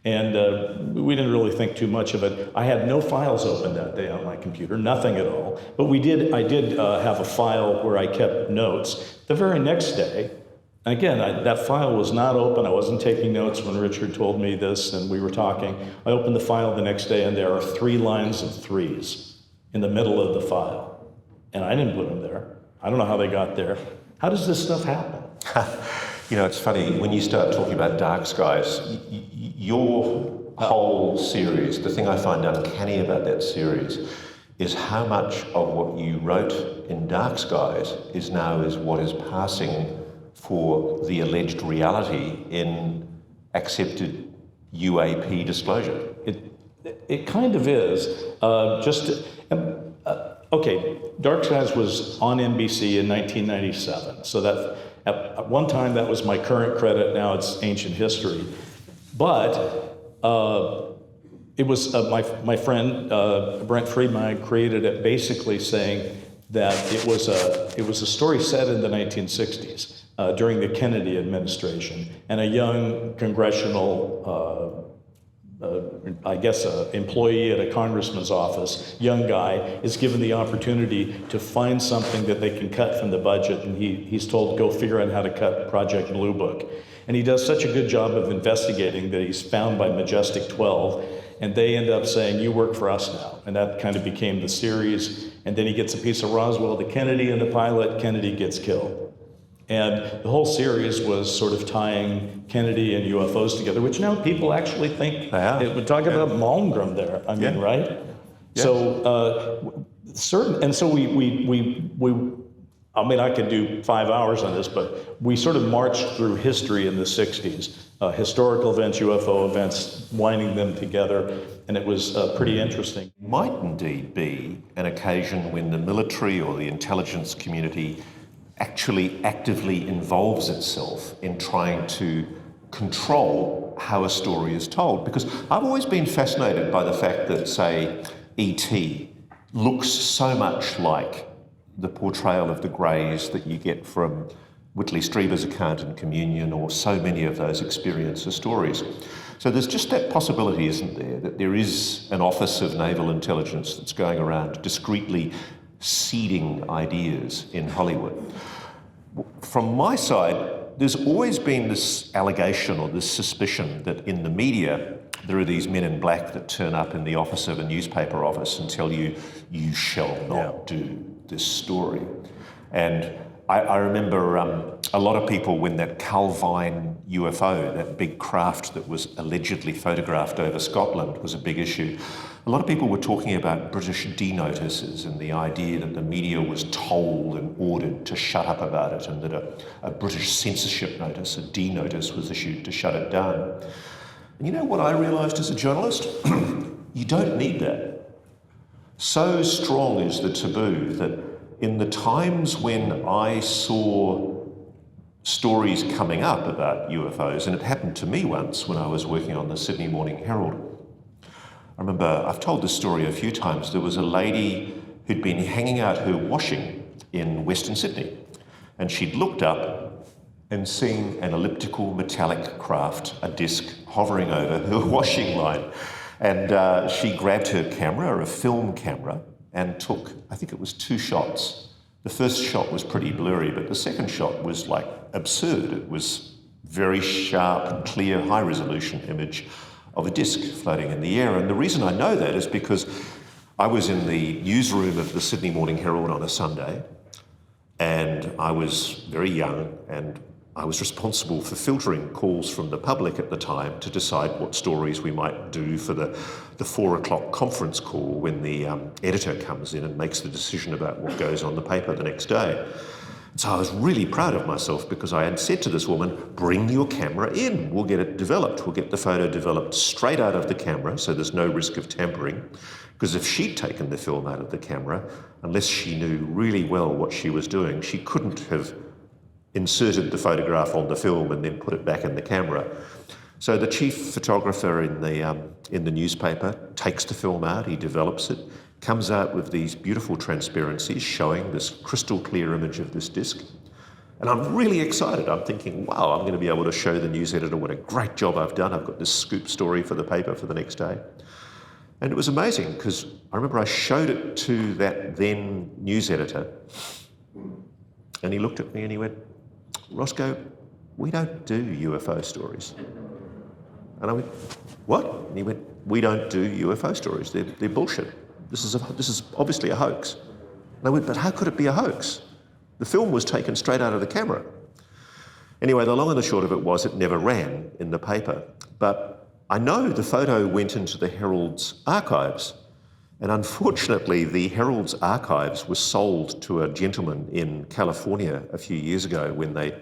And we didn't really think too much of it. I had no files open that day on my computer, nothing at all. But I did have a file where I kept notes. The very next day, again, that file was not open. I wasn't taking notes when Richard told me this and we were talking. I opened the file the next day, and there are 3 lines of threes in the middle of the file. And I didn't put them there. I don't know how they got there. How does this stuff happen? You know, it's funny, when you start talking about Dark Skies, your whole series, the thing I find uncanny about that series is how much of what you wrote in Dark Skies is what is passing for the alleged reality in accepted UAP disclosure. It kind of is. Okay, Dark Skies was on NBC in 1997, so that at one time that was my current credit. Now it's ancient history, but it was my friend Brent Friedman created it, basically saying that it was a story set in the 1960s during the Kennedy administration, and a young congressional. Employee at a congressman's office, young guy, is given the opportunity to find something that they can cut from the budget, and he's told, go figure out how to cut Project Blue Book. And he does such a good job of investigating that he's found by Majestic 12, and they end up saying, you work for us now. And that kind of became the series. And then he gets a piece of Roswell to Kennedy in the pilot, Kennedy gets killed. And the whole series was sort of tying Kennedy and UFOs together, which now people actually think, it would talk about Malmgren there, I mean, right? Yeah. So, I could do 5 hours on this, but we sort of marched through history in the 60s, historical events, UFO events, winding them together, and it was pretty interesting. Might indeed be an occasion when the military or the intelligence community actually actively involves itself in trying to control how a story is told. Because I've always been fascinated by the fact that, say, E.T. looks so much like the portrayal of the Greys that you get from Whitley Strieber's account in Communion, or so many of those experiencer stories. So there's just that possibility, isn't there, that there is an Office of Naval Intelligence that's going around discreetly seeding ideas in Hollywood. From my side, there's always been this allegation or this suspicion that in the media there are these men in black that turn up in the office of a newspaper office and tell you, you shall not do this story. And I remember a lot of people, when that Calvine UFO, that big craft that was allegedly photographed over Scotland, was a big issue, a lot of people were talking about British D-notices and the idea that the media was told and ordered to shut up about it, and that a British censorship notice, a D-notice, was issued to shut it down. And you know what I realised as a journalist? You don't need that. So strong is the taboo that in the times when I saw stories coming up about UFOs, and it happened to me once when I was working on the Sydney Morning Herald. I remember, I've told this story a few times, there was a lady who'd been hanging out her washing in Western Sydney, and she'd looked up and seen an elliptical metallic craft, a disc, hovering over her washing line. And she grabbed her camera, a film camera, and took, I think it was 2 shots. The first shot was pretty blurry, but the second shot was like absurd. It was very sharp, clear, high-resolution image of a disc floating in the air. And the reason I know that is because I was in the newsroom of the Sydney Morning Herald on a Sunday, and I was very young, and I was responsible for filtering calls from the public at the time to decide what stories we might do for the 4 o'clock conference call when the editor comes in and makes the decision about what goes on the paper the next day. So I was really proud of myself because I had said to this woman, bring your camera in, we'll get it developed. We'll get the photo developed straight out of the camera so there's no risk of tampering. Because if she'd taken the film out of the camera, unless she knew really well what she was doing, she couldn't have inserted the photograph on the film and then put it back in the camera. So the chief photographer in the newspaper takes the film out, he develops it, comes out with these beautiful transparencies showing this crystal clear image of this disc. And I'm really excited. I'm thinking, wow, I'm going to be able to show the news editor what a great job I've done. I've got this scoop story for the paper for the next day. And it was amazing because I remember I showed it to that then news editor, and he looked at me and he went, Roscoe, we don't do UFO stories. And I went, what? And he went, we don't do UFO stories. They're bullshit. This is obviously a hoax. And I went, but how could it be a hoax? The film was taken straight out of the camera. Anyway, the long and the short of it was it never ran in the paper. But I know the photo went into the Herald's archives. And unfortunately, the Herald's archives were sold to a gentleman in California a few years ago when they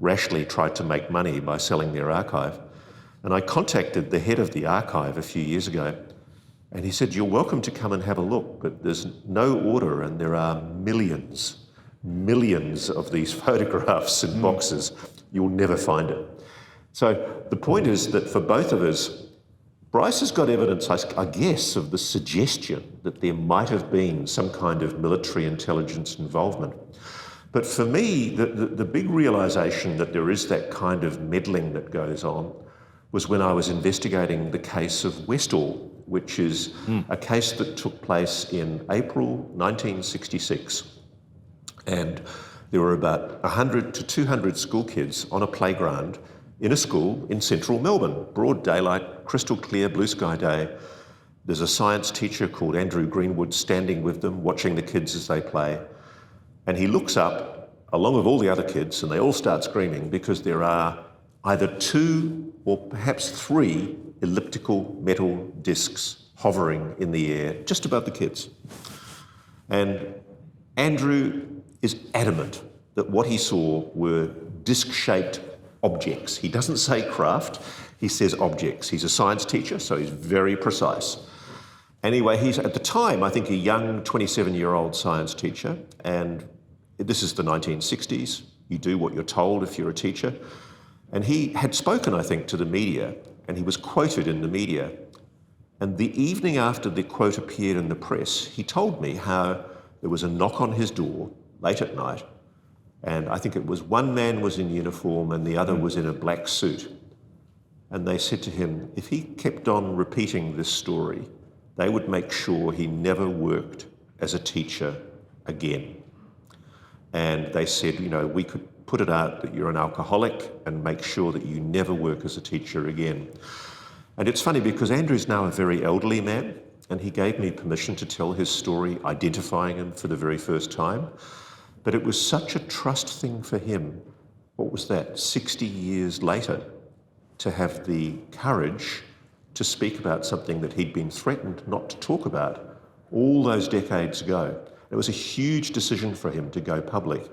rashly tried to make money by selling their archive. And I contacted the head of the archive a few years ago, and he said, "You're welcome to come and have a look, but there's no order and there are millions of these photographs in boxes. You'll never find it." So the point is that for both of us, Bryce has got evidence, I guess, of the suggestion that there might have been some kind of military intelligence involvement. But for me, the big realisation that there is that kind of meddling that goes on was when I was investigating the case of Westall, which is a case that took place in April 1966. And there were about 100 to 200 school kids on a playground in a school in central Melbourne, broad daylight, crystal clear, blue sky day. There's a science teacher called Andrew Greenwood standing with them, watching the kids as they play. And he looks up, along with all the other kids, and they all start screaming because there are either 2 or perhaps 3 elliptical metal discs hovering in the air just above the kids. And Andrew is adamant that what he saw were disc-shaped objects. He doesn't say craft, he says objects. He's a science teacher, so he's very precise. Anyway, he's at the time, I think, a young 27-year-old science teacher, and this is the 1960s. You do what you're told if you're a teacher. And he had spoken, I think, to the media, and he was quoted in the media. And the evening after the quote appeared in the press, he told me how there was a knock on his door late at night, and I think it was one man was in uniform and the other was in a black suit. And they said to him, if he kept on repeating this story, they would make sure he never worked as a teacher again. And they said, you know, we could put it out that you're an alcoholic and make sure that you never work as a teacher again. And it's funny because Andrew's now a very elderly man, and he gave me permission to tell his story, identifying him for the very first time. But it was such a trust thing for him, what was that, 60 years later, to have the courage to speak about something that he'd been threatened not to talk about all those decades ago. It was a huge decision for him to go public.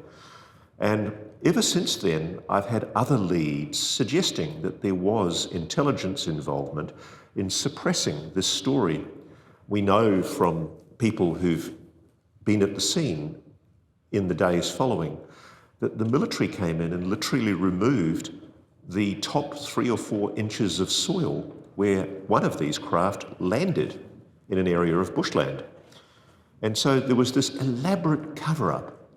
And ever since then, I've had other leads suggesting that there was intelligence involvement in suppressing this story. We know from people who've been at the scene in the days following that the military came in and literally removed the top 3 or 4 inches of soil where one of these craft landed in an area of bushland. And so there was this elaborate cover-up.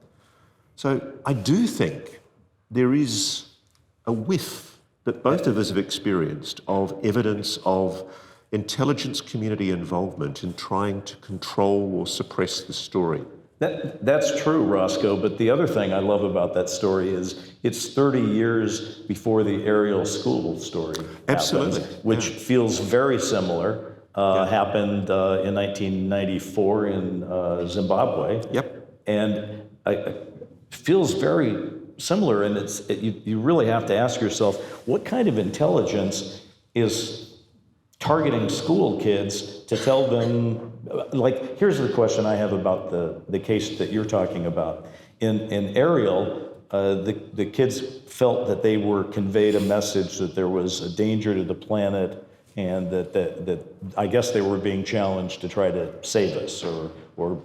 So I do think there is a whiff that both of us have experienced of evidence of intelligence community involvement in trying to control or suppress the story. That's true, Roscoe, but the other thing I love about that story is it's 30 years before the Ariel School story Absolutely. happened, which feels very similar. Happened in 1994 in Zimbabwe. Yep. And it feels very similar, and you really have to ask yourself, what kind of intelligence is targeting school kids to tell them, like, here's the question I have about the case that you're talking about. In Ariel, the kids felt that they were conveyed a message that there was a danger to the planet, and that I guess they were being challenged to try to save us or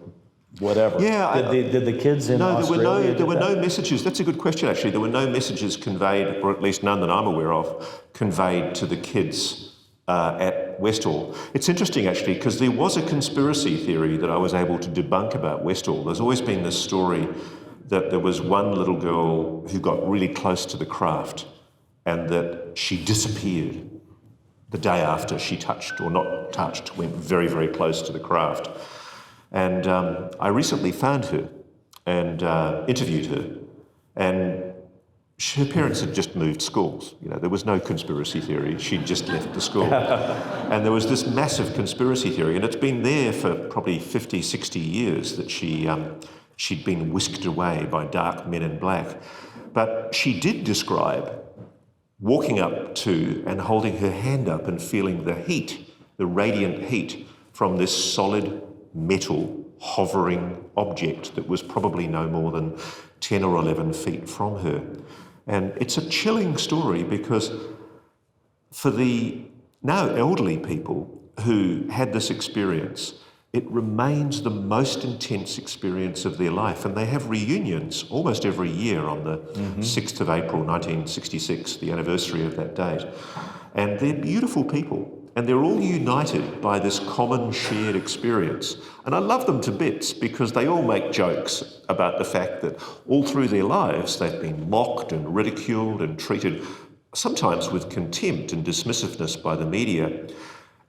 whatever. Yeah. Did the kids in Australia there were no messages. That's a good question, actually. There were no messages conveyed, or at least none that I'm aware of, conveyed to the kids at Westall. It's interesting, actually, because there was a conspiracy theory that I was able to debunk about Westall. There's always been this story that there was one little girl who got really close to the craft and that she disappeared the day after she touched, or not touched, went very, very close to the craft. And I recently found her and interviewed her, and her parents had just moved schools. You know, there was no conspiracy theory. She'd just left the school. And there was this massive conspiracy theory, and it's been there for probably 50, 60 years that she'd been whisked away by dark men in black. But she did describe walking up to and holding her hand up and feeling the heat, the radiant heat from this solid metal hovering object that was probably no more than 10 or 11 feet from her. And it's a chilling story because for the now elderly people who had this experience, it remains the most intense experience of their life. And they have reunions almost every year on the 6th of April 1966, the anniversary of that date. And they're beautiful people. And they're all united by this common shared experience. And I love them to bits because they all make jokes about the fact that all through their lives they've been mocked and ridiculed and treated sometimes with contempt and dismissiveness by the media.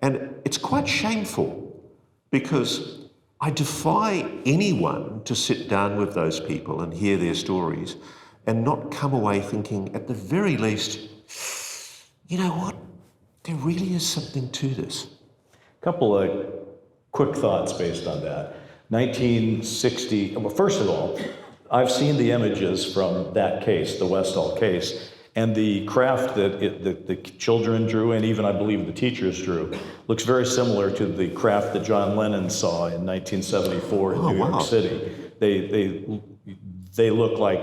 And it's quite shameful because I defy anyone to sit down with those people and hear their stories and not come away thinking, at the very least, you know what? There really is something to this. A couple of quick thoughts based on that. 1960, well, first of all, I've seen the images from that case, the Westall case, and the craft that the children drew, and even I believe the teachers drew, looks very similar to the craft that John Lennon saw in 1974 in New York City. They look like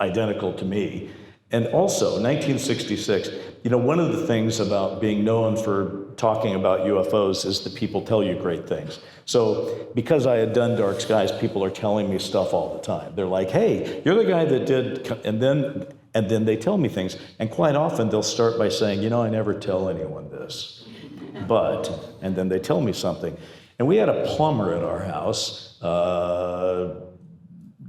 identical to me. And also, 1966, one of the things about being known for talking about UFOs is that people tell you great things. So because I had done Dark Skies, people are telling me stuff all the time. They're like, hey, you're the guy that did, and then they tell me things. And quite often they'll start by saying, I never tell anyone this, and then they tell me something. And we had a plumber at our house,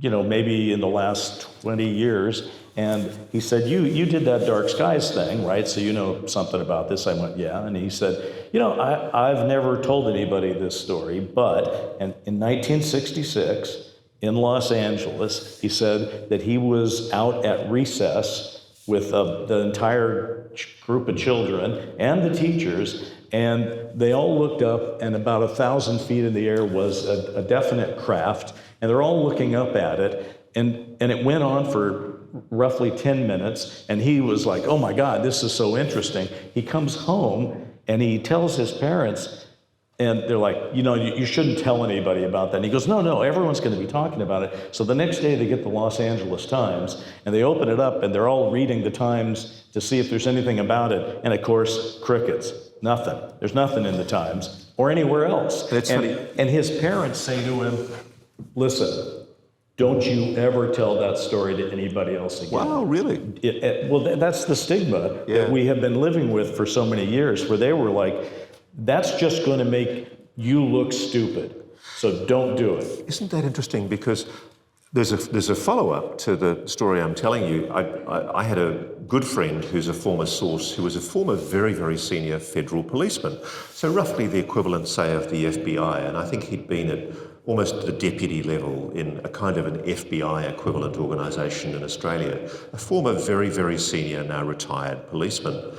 maybe in the last 20 years, and he said, you did that Dark Skies thing, right? So you know something about this. I went, yeah. And he said, I've never told anybody this story, but in 1966, in Los Angeles, he said that he was out at recess with the entire group of children and the teachers, and they all looked up, and about 1,000 feet in the air was a definite craft, and they're all looking up at it, and it went on for roughly 10 minutes, and he was like, oh my God, this is so interesting. He comes home, and he tells his parents, and they're like, you shouldn't tell anybody about that. And he goes, no, everyone's going to be talking about it. So the next day they get the Los Angeles Times, and they open it up, and they're all reading the Times to see if there's anything about it. And of course, crickets, nothing. There's nothing in the Times or anywhere else. That's funny. And his parents say to him, listen, don't you ever tell that story to anybody else again. Wow, really? That's the stigma that we have been living with for so many years, where they were like, that's just going to make you look stupid, so don't do it. Isn't that interesting? Because there's a follow-up to the story I'm telling you. I had a good friend who's a former source who was a former very, very senior federal policeman. So roughly the equivalent, say, of the FBI. And I think he'd been at almost the deputy level in a kind of an FBI equivalent organisation in Australia. A former very, very senior, now retired policeman.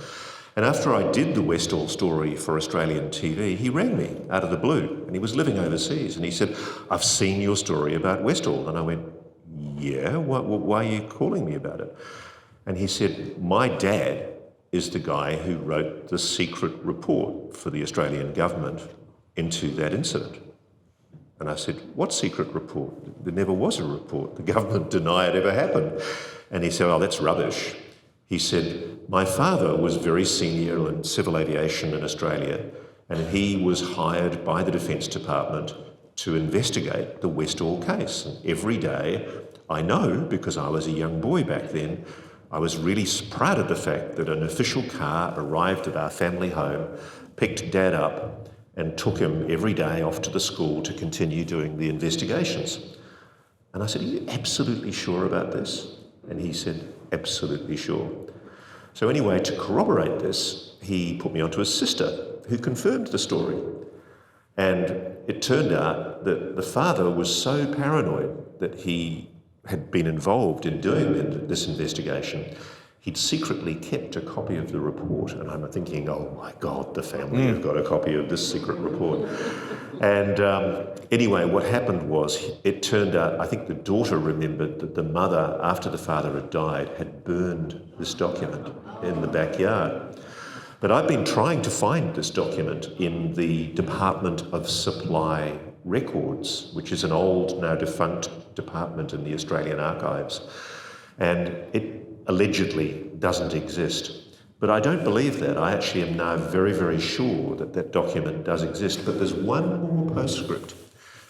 And after I did the Westall story for Australian TV, he rang me out of the blue, and he was living overseas, and he said, I've seen your story about Westall. And I went, yeah, why are you calling me about it? And he said, my dad is the guy who wrote the secret report for the Australian government into that incident. And I said, what secret report? There never was a report. The government denied it ever happened. And he said, oh, that's rubbish. He said, my father was very senior in civil aviation in Australia, and he was hired by the Defence Department to investigate the Westall case. And every day, I know, because I was a young boy back then, I was really proud of the fact that an official car arrived at our family home, picked Dad up, and took him every day off to the school to continue doing the investigations. And I said, are you absolutely sure about this? And he said, absolutely sure. So anyway, to corroborate this, he put me onto his sister, who confirmed the story. And it turned out that the father was so paranoid that he had been involved in doing this investigation. He'd secretly kept a copy of the report, and I'm thinking, oh my God, the family have got a copy of this secret report. And anyway, what happened was, it turned out, I think the daughter remembered that the mother, after the father had died, had burned this document in the backyard. But I've been trying to find this document in the Department of Supply Records, which is an old, now defunct department in the Australian Archives, and it allegedly doesn't exist. But I don't believe that. I actually am now very, very sure that that document does exist. But there's one more postscript,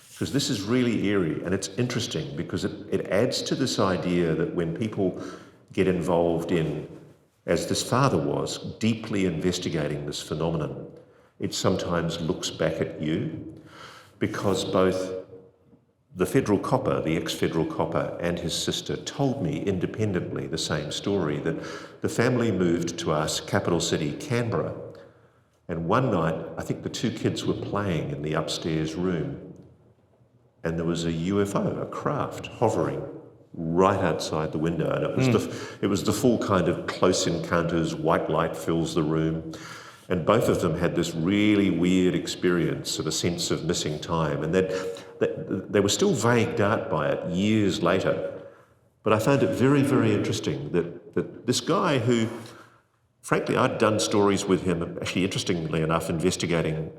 because this is really eerie, and it's interesting because it adds to this idea that when people get involved in, as this father was, deeply investigating this phenomenon, it sometimes looks back at you, because both the federal copper, the ex-federal copper, and his sister told me independently the same story, that the family moved to our capital city, Canberra, and one night, I think the two kids were playing in the upstairs room, and there was a UFO, a craft, hovering right outside the window, and it was the full kind of Close Encounters, white light fills the room, and both of them had this really weird experience of a sense of missing time, and they were still vagued out by it years later. But I found it very, very interesting that this guy who, frankly, I'd done stories with him, actually interestingly enough, investigating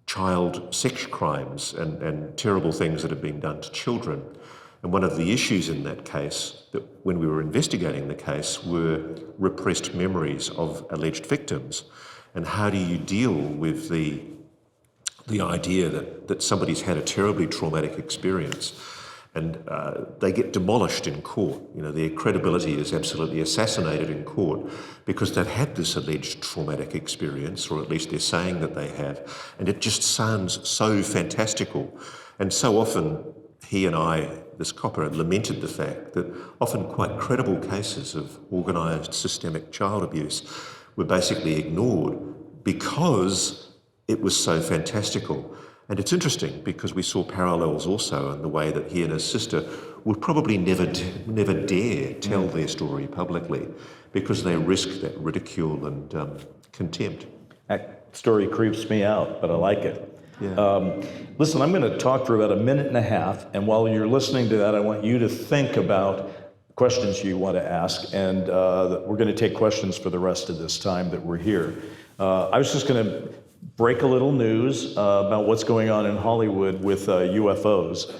child sex crimes and terrible things that had been done to children. And one of the issues in that case, that when we were investigating the case, were repressed memories of alleged victims. And how do you deal with the idea that somebody's had a terribly traumatic experience and they get demolished in court? You know, their credibility is absolutely assassinated in court because they've had this alleged traumatic experience, or at least they're saying that they have, and it just sounds so fantastical. And so often he and I, this copper, lamented the fact that often quite credible cases of organised systemic child abuse were basically ignored because it was so fantastical. And it's interesting because we saw parallels also in the way that he and his sister would probably never dare tell their story publicly because they risk that ridicule and contempt. That story creeps me out, but I like it. Yeah. Listen, I'm going to talk for about a minute and a half, and while you're listening to that, I want you to think about questions you want to ask, and we're going to take questions for the rest of this time that we're here. I was just going to break a little news about what's going on in Hollywood with UFOs,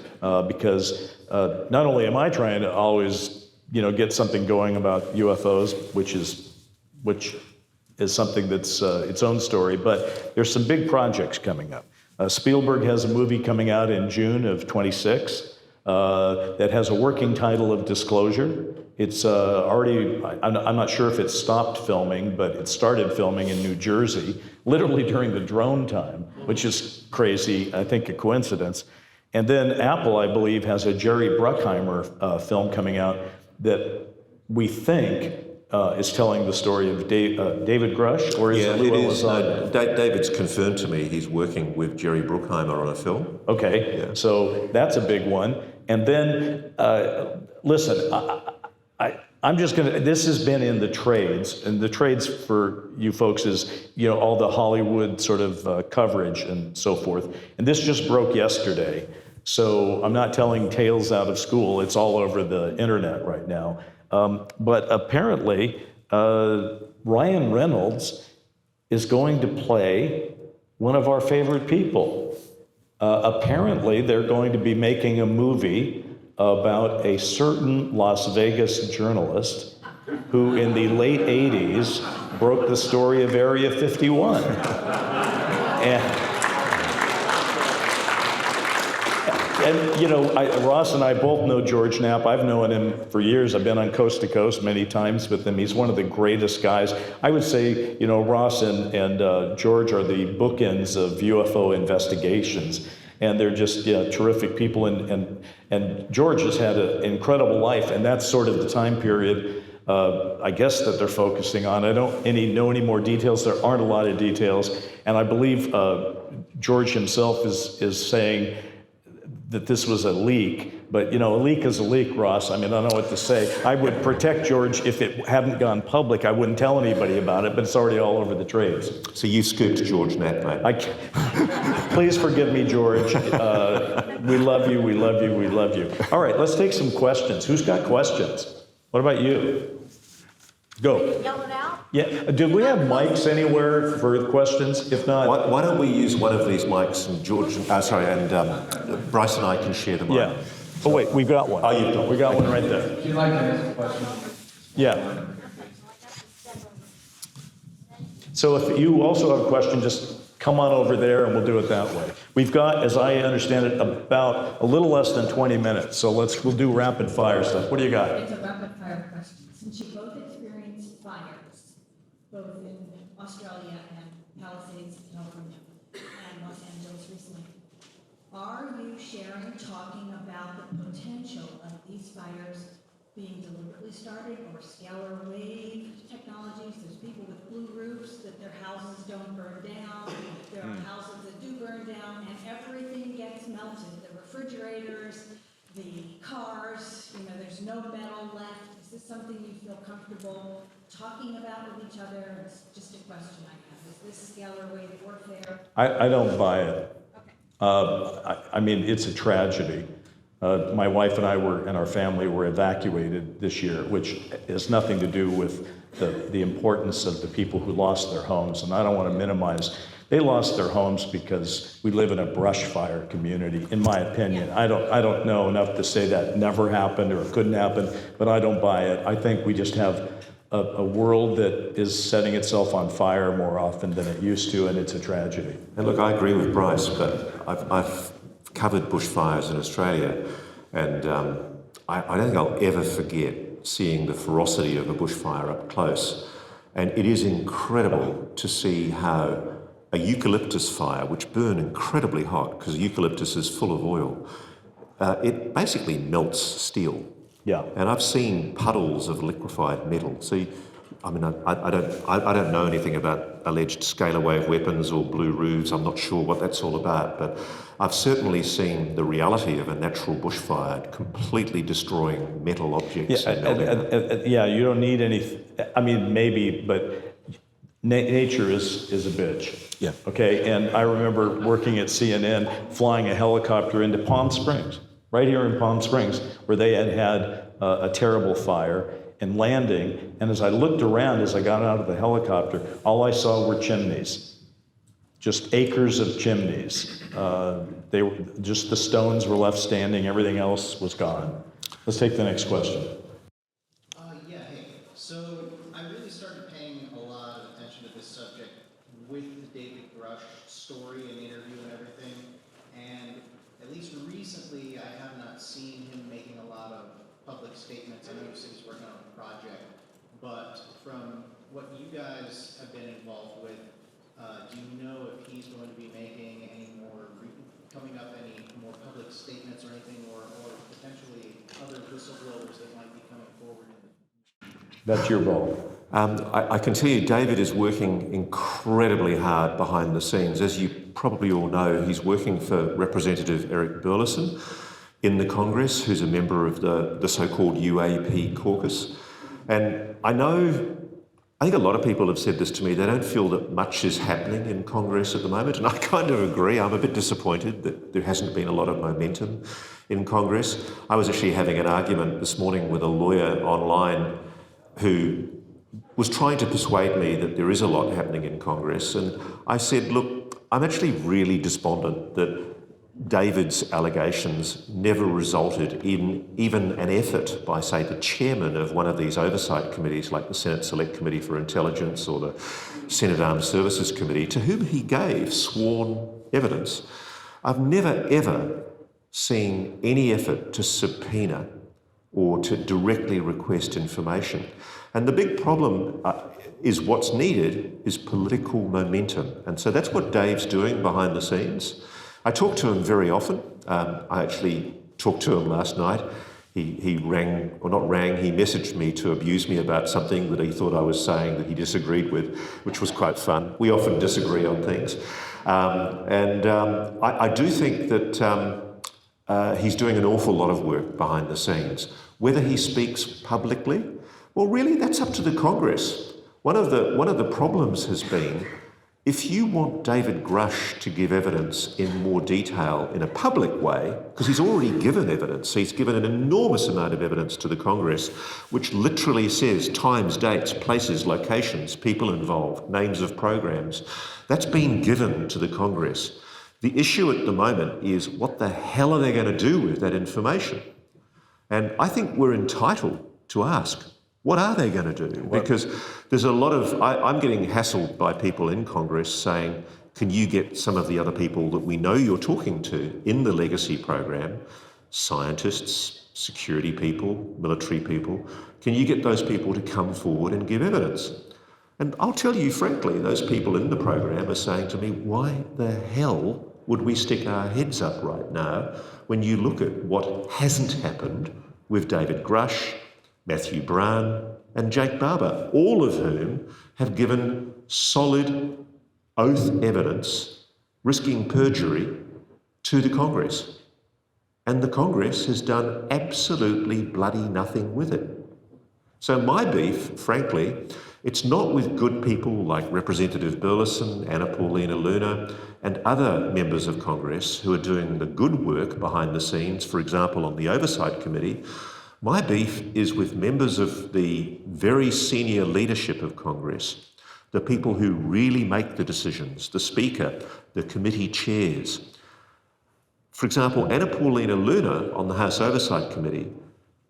because not only am I trying to always, get something going about UFOs, which is something that's its own story, but there's some big projects coming up. Spielberg has a movie coming out in June of 26 that has a working title of Disclosure. It's already, I'm not sure if it stopped filming, but it started filming in New Jersey, literally during the drone time, which is crazy, I think a coincidence. And then Apple, I believe, has a Jerry Bruckheimer film coming out that we think is telling the story of David Grush, or is it Lou Elizondo? David's confirmed to me he's working with Jerry Bruckheimer on a film. Okay, yeah. So that's a big one. And then, listen, I'm just going to, this has been in the trades, and the trades for you folks is, all the Hollywood sort of coverage and so forth. And this just broke yesterday. So I'm not telling tales out of school. It's all over the internet right now. But apparently, Ryan Reynolds is going to play one of our favorite people. Apparently, they're going to be making a movie about a certain Las Vegas journalist who, in the late 80s, broke the story of Area 51. And Ross and I both know George Knapp. I've known him for years. I've been on Coast to Coast many times with him. He's one of the greatest guys. I would say, Ross and George are the bookends of UFO investigations. And they're just terrific people. And George has had an incredible life. And that's sort of the time period, I guess, that they're focusing on. I don't know any more details. There aren't a lot of details. And I believe George himself is saying that this was a leak, but a leak is a leak, Ross. I mean, I don't know what to say. I would protect George if it hadn't gone public. I wouldn't tell anybody about it, but it's already all over the trades. So you scooped George Knapp, mate. Please forgive me, George. We love you, we love you, we love you. All right, let's take some questions. Who's got questions? What about you? Go. Yell it out? Yeah. Do we have mics anywhere for questions? If not, Why don't we use one of these mics and Bryce and I can share the mic. yeah. Oh wait, we've got one. Oh, you've got one. We got one right there. Would you like to ask a question? Yeah. So if you also have a question, just come on over there and we'll do it that way. We've got, as I understand it, about a little less than 20 minutes. So we'll do rapid fire stuff. What do you got? It's a rapid fire question. Since you both experienced fires, both in Australia and Palisades, California, and Los Angeles recently, are you sharing, talking about the potential of these fires being deliberately started or scalar wave technologies? There's people with blue roofs that their houses don't burn down. There are houses that do burn down, and everything gets melted. The refrigerators, the cars, there's no metal left. Is this something you feel comfortable talking about with each other? It's just a question I have. Is this scalar wave warfare? I don't buy it. Okay. I mean, it's a tragedy. My wife and I and our family were evacuated this year, which has nothing to do with the importance of the people who lost their homes. And I don't want to minimize. They lost their homes because we live in a brush fire community, in my opinion. I don't know enough to say that never happened or it couldn't happen, but I don't buy it. I think we just have a world that is setting itself on fire more often than it used to, and it's a tragedy. And look, I agree with Bryce, but I've covered bushfires in Australia, and I don't think I'll ever forget seeing the ferocity of a bushfire up close. And it is incredible to see how a eucalyptus fire, which burn incredibly hot because eucalyptus is full of oil, it basically melts steel. Yeah. And I've seen puddles of liquefied metal. See, I mean, I don't know anything about alleged scalar wave weapons or blue roofs. I'm not sure what that's all about, but I've certainly seen the reality of a natural bushfire completely destroying metal objects. Yeah, you don't need any. I mean, maybe, but nature is a bitch. Yeah. Okay, and I remember working at CNN, flying a helicopter into Palm Springs, right here in Palm Springs, where they had a terrible fire, and landing. And as I looked around, as I got out of the helicopter, all I saw were chimneys, just acres of chimneys. They were just the stones were left standing. Everything else was gone. Let's take the next question. Hey. So I really started paying a lot of attention to this subject with the David Grush story and interview and everything. And at least recently, I have not seen him making a lot of public statements. I know he said he's working on a project, but from what you guys have been involved with, do you know if he's going to be making any more, coming up any more public statements or anything, or potentially other whistleblowers that might be coming forward? That's your ball. I can tell you David is working incredibly hard behind the scenes. As you probably all know, he's working for Representative Eric Burleson in the Congress, who's a member of the so-called UAP caucus. And I think a lot of people have said this to me, they don't feel that much is happening in Congress at the moment, and I kind of agree. I'm a bit disappointed that there hasn't been a lot of momentum in Congress. I was actually having an argument this morning with a lawyer online who was trying to persuade me that there is a lot happening in Congress, and I said, look, I'm actually really despondent that David's allegations never resulted in even an effort by, say, the chairman of one of these oversight committees, like the Senate Select Committee for Intelligence or the Senate Armed Services Committee, to whom he gave sworn evidence. I've never, ever seen any effort to subpoena or to directly request information. And the big problem is what's needed is political momentum. And so that's what Dave's doing behind the scenes. I talk to him very often. I actually talked to him last night. He rang, or not rang, he messaged me to abuse me about something that he thought I was saying that he disagreed with, which was quite fun. We often disagree on things. I do think that he's doing an awful lot of work behind the scenes. Whether he speaks publicly, well, really, that's up to the Congress. One of the problems has been If you want David Grush to give evidence in more detail in a public way, because he's already given evidence, he's given an enormous amount of evidence to the Congress, which literally says times, dates, places, locations, people involved, names of programs. That's been given to the Congress. The issue at the moment is what the hell are they going to do with that information? And I think we're entitled to ask, what are they going to do? Because there's a lot of, I'm getting hassled by people in Congress saying, can you get some of the other people that we know you're talking to in the legacy program, scientists, security people, military people, can you get those people to come forward and give evidence? And I'll tell you frankly, those people in the program are saying to me, why the hell would we stick our heads up right now when you look at what hasn't happened with David Grush, Matthew Brown and Jake Barber, all of whom have given solid oath evidence, risking perjury, to the Congress. And the Congress has done absolutely bloody nothing with it. So my beef, frankly, it's not with good people like Representative Burleson, Anna Paulina Luna, and other members of Congress who are doing the good work behind the scenes, for example, on the Oversight Committee. My beef is with members of the very senior leadership of Congress, the people who really make the decisions, the Speaker, the committee chairs. For example, Anna Paulina Luna on the House Oversight Committee,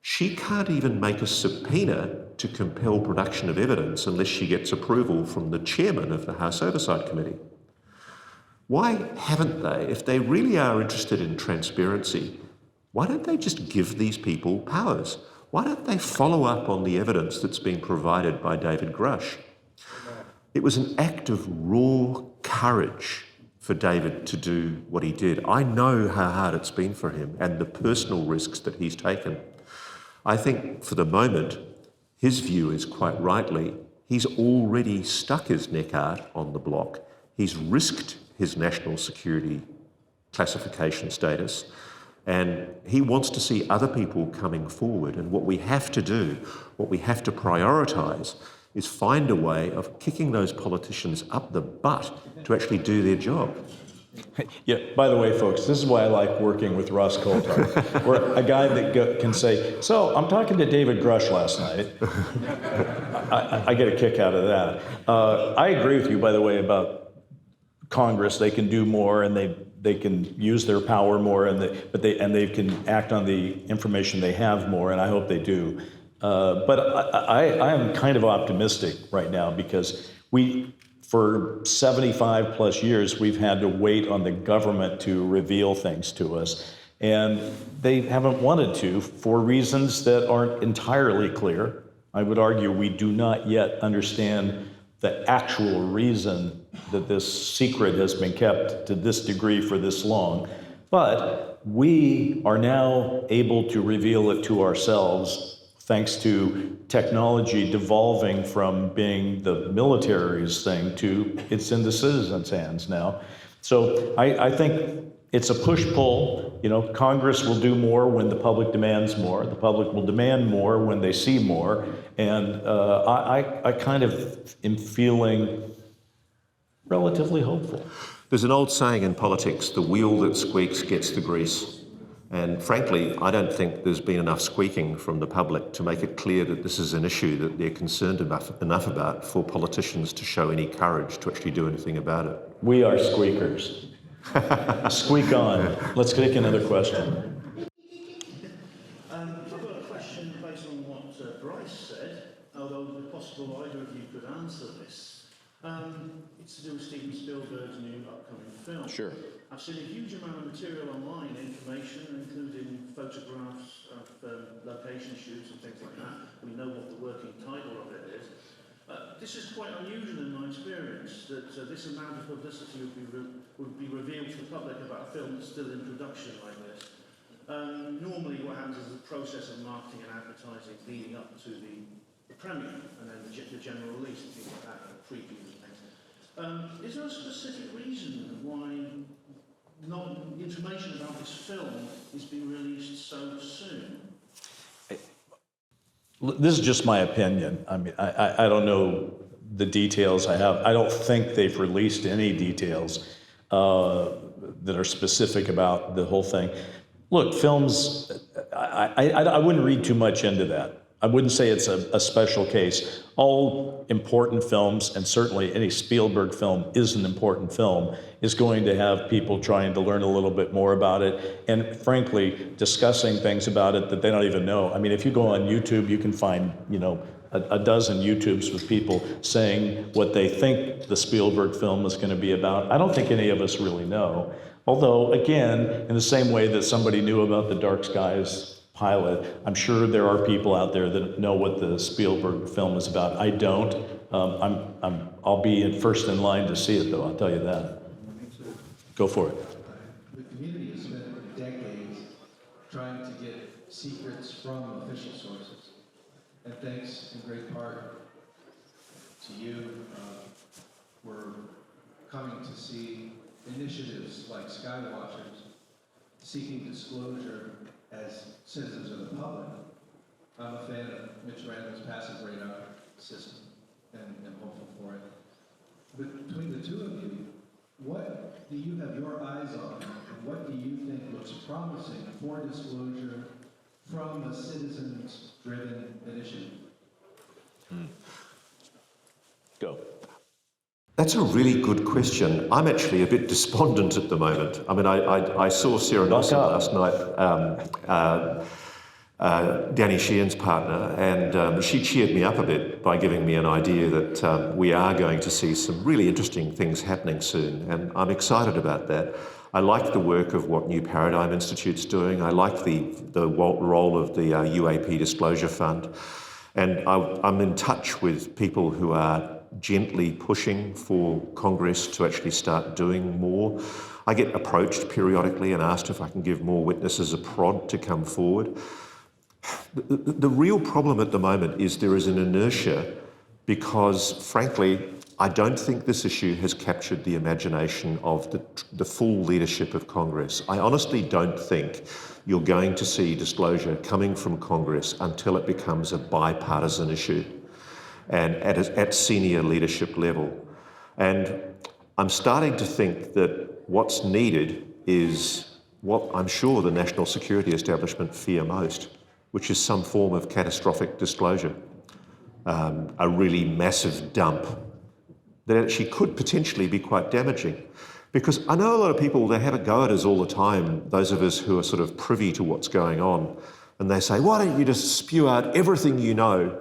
she can't even make a subpoena to compel production of evidence unless she gets approval from the chairman of the House Oversight Committee. Why haven't they, if they really are interested in transparency, why don't they just give these people powers? Why don't they follow up on the evidence that's been provided by David Grush? It was an act of raw courage for David to do what he did. I know how hard it's been for him and the personal risks that he's taken. I think for the moment, his view is quite rightly, he's already stuck his neck out on the block. He's risked his national security classification status. And he wants to see other people coming forward. And what we have to do, what we have to prioritise, is find a way of kicking those politicians up the butt to actually do their job. Yeah, by the way, folks, this is why I like working with Ross Coulthard. We're a guy that can say, so I'm talking to David Grush last night. I get a kick out of that. I agree with you, by the way, about Congress. They can do more and they can use their power more, but they can act on the information they have more, and I hope they do. But I am kind of optimistic right now because for 75 plus years, we've had to wait on the government to reveal things to us, and they haven't wanted to for reasons that aren't entirely clear. I would argue we do not yet understand the actual reason that this secret has been kept to this degree for this long. But we are now able to reveal it to ourselves thanks to technology devolving from being the military's thing to it's in the citizens' hands now. So I think it's a push-pull. You know, Congress will do more when the public demands more. The public will demand more when they see more. And I kind of am feeling relatively hopeful. There's an old saying in politics, the wheel that squeaks gets the grease. And frankly, I don't think there's been enough squeaking from the public to make it clear that this is an issue that they're concerned enough about for politicians to show any courage to actually do anything about it. We are squeakers. Squeak on. Let's take another question. I've got a question based on what Bryce said, although it's possible either of you could answer this. It's to do with Steven Spielberg's new upcoming film. Sure. I've seen a huge amount of material online, information, including photographs of location shoots and things like that. We know what the working title of it is. This is quite unusual in my experience, that this amount of publicity would be revealed to the public about a film that's still in production like this. Normally what happens is the process of marketing and advertising leading up to the premiere, and then the general release and things like that, and previews and things. Is there a specific reason why information about this film is being released so soon? This is just my opinion. I mean, I don't know the details I have. I don't think they've released any details that are specific about the whole thing. Look, films, I wouldn't read too much into that. I wouldn't say it's a special case. All important films, and certainly any Spielberg film is an important film, is going to have people trying to learn a little bit more about it, and frankly, discussing things about it that they don't even know. I mean, if you go on YouTube, you can find, a dozen YouTubes with people saying what they think the Spielberg film is going to be about. I don't think any of us really know. Although, again, in the same way that somebody knew about the Dark Skies pilot, I'm sure there are people out there that know what the Spielberg film is about. I don't. I'll be first in line to see it, though. I'll tell you that. Go for it. The community has spent decades trying to get secrets from official sources. And thanks in great part to you, we're coming to see initiatives like Skywatchers seeking disclosure as citizens of the public. I'm a fan of Mitch Randall's passive radar system and am hopeful for it. But between the two of you, what do you have your eyes on, and what do you think looks promising for disclosure from a citizens-driven initiative? Go. That's a really good question. I'm actually a bit despondent at the moment. I mean, I saw Sarah Dawson last night, Danny Sheehan's partner, and she cheered me up a bit by giving me an idea that we are going to see some really interesting things happening soon, and I'm excited about that. I like the work of what New Paradigm Institute's doing. I like the role of the UAP Disclosure Fund, and I'm in touch with people who are gently pushing for Congress to actually start doing more. I get approached periodically and asked if I can give more witnesses a prod to come forward. The real problem at the moment is there is an inertia because, frankly, I don't think this issue has captured the imagination of the full leadership of Congress. I honestly don't think you're going to see disclosure coming from Congress until it becomes a bipartisan issue and at senior leadership level. And I'm starting to think that what's needed is what I'm sure the national security establishment fear most, which is some form of catastrophic disclosure, a really massive dump that actually could potentially be quite damaging. Because I know a lot of people, they have a go at us all the time, those of us who are sort of privy to what's going on, and they say, why don't you just spew out everything you know?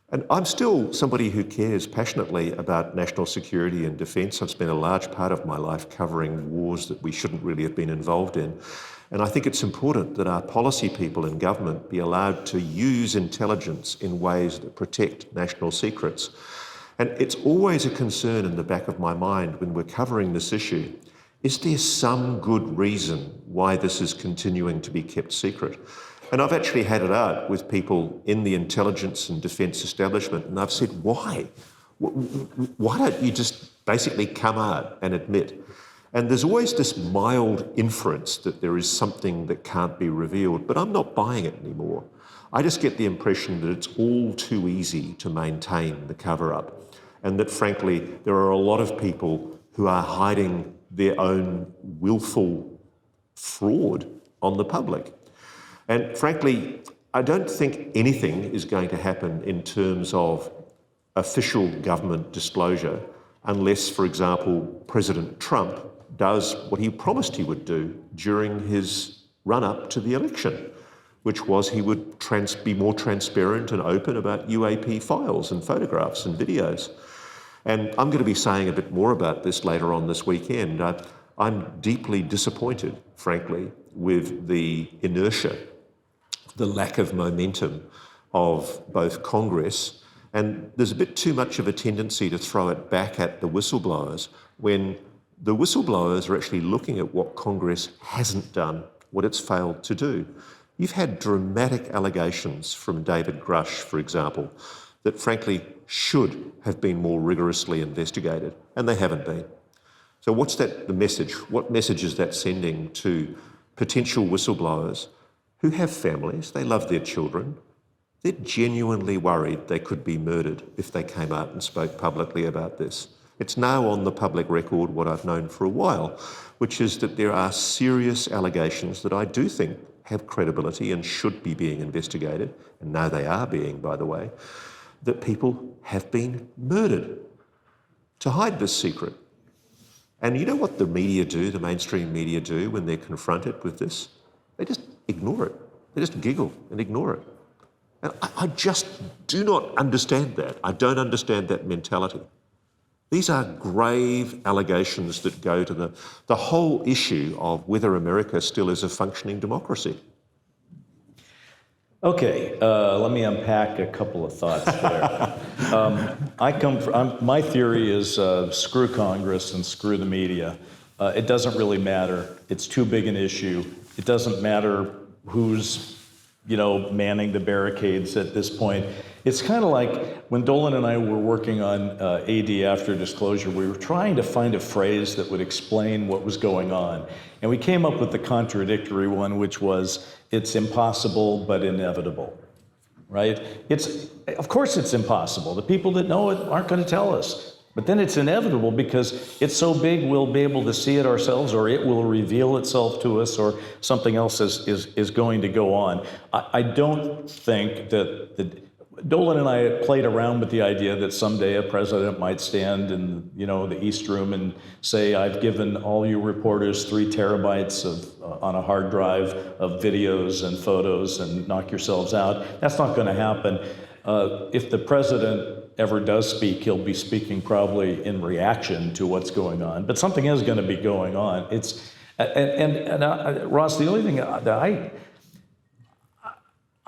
And I'm still somebody who cares passionately about national security and defence. I've spent a large part of my life covering wars that we shouldn't really have been involved in. And I think it's important that our policy people in government be allowed to use intelligence in ways that protect national secrets. And it's always a concern in the back of my mind when we're covering this issue. Is there some good reason why this is continuing to be kept secret? And I've actually had it out with people in the intelligence and defence establishment, and I've said, why? Why don't you just basically come out and admit? And there's always this mild inference that there is something that can't be revealed, but I'm not buying it anymore. I just get the impression that it's all too easy to maintain the cover-up, and that, frankly, there are a lot of people who are hiding their own willful fraud on the public. And frankly, I don't think anything is going to happen in terms of official government disclosure unless, for example, President Trump does what he promised he would do during his run-up to the election, which was he would be more transparent and open about UAP files and photographs and videos. And I'm going to be saying a bit more about this later on this weekend. I'm deeply disappointed, frankly, with the inertia, the lack of momentum of both Congress, and there's a bit too much of a tendency to throw it back at the whistleblowers when the whistleblowers are actually looking at what Congress hasn't done, what it's failed to do. You've had dramatic allegations from David Grush, for example, that frankly should have been more rigorously investigated, and they haven't been. So what's the message? What message is that sending to potential whistleblowers who have families, they love their children, They're genuinely worried they could be murdered if they came out and spoke publicly about this. It's now on the public record what I've known for a while, which is that there are serious allegations that I do think have credibility and should be being investigated, and now they are being, by the way, that people have been murdered to hide this secret. And you know what the media do, the mainstream media do, when they're confronted with this? They just ignore it. They just giggle and ignore it. And I just do not understand that. I don't understand that mentality. These are grave allegations that go to the whole issue of whether America still is a functioning democracy. Okay, let me unpack a couple of thoughts there. My theory is screw Congress and screw the media. It doesn't really matter. It's too big an issue. It doesn't matter who's manning the barricades at this point. It's kind of like when Dolan and I were working on AD after disclosure, we were trying to find a phrase that would explain what was going on. And we came up with the contradictory one, which was, it's impossible but inevitable, right? Of course it's impossible. The people that know it aren't going to tell us. But then it's inevitable because it's so big we'll be able to see it ourselves, or it will reveal itself to us, or something else is going to go on. I don't think that Dolan and I played around with the idea that someday a president might stand in the East Room and say, I've given all you reporters 3 terabytes on a hard drive of videos and photos and knock yourselves out. That's not going to happen. If the president ever does speak, he'll be speaking probably in reaction to what's going on. But something is going to be going on. Ross, the only thing that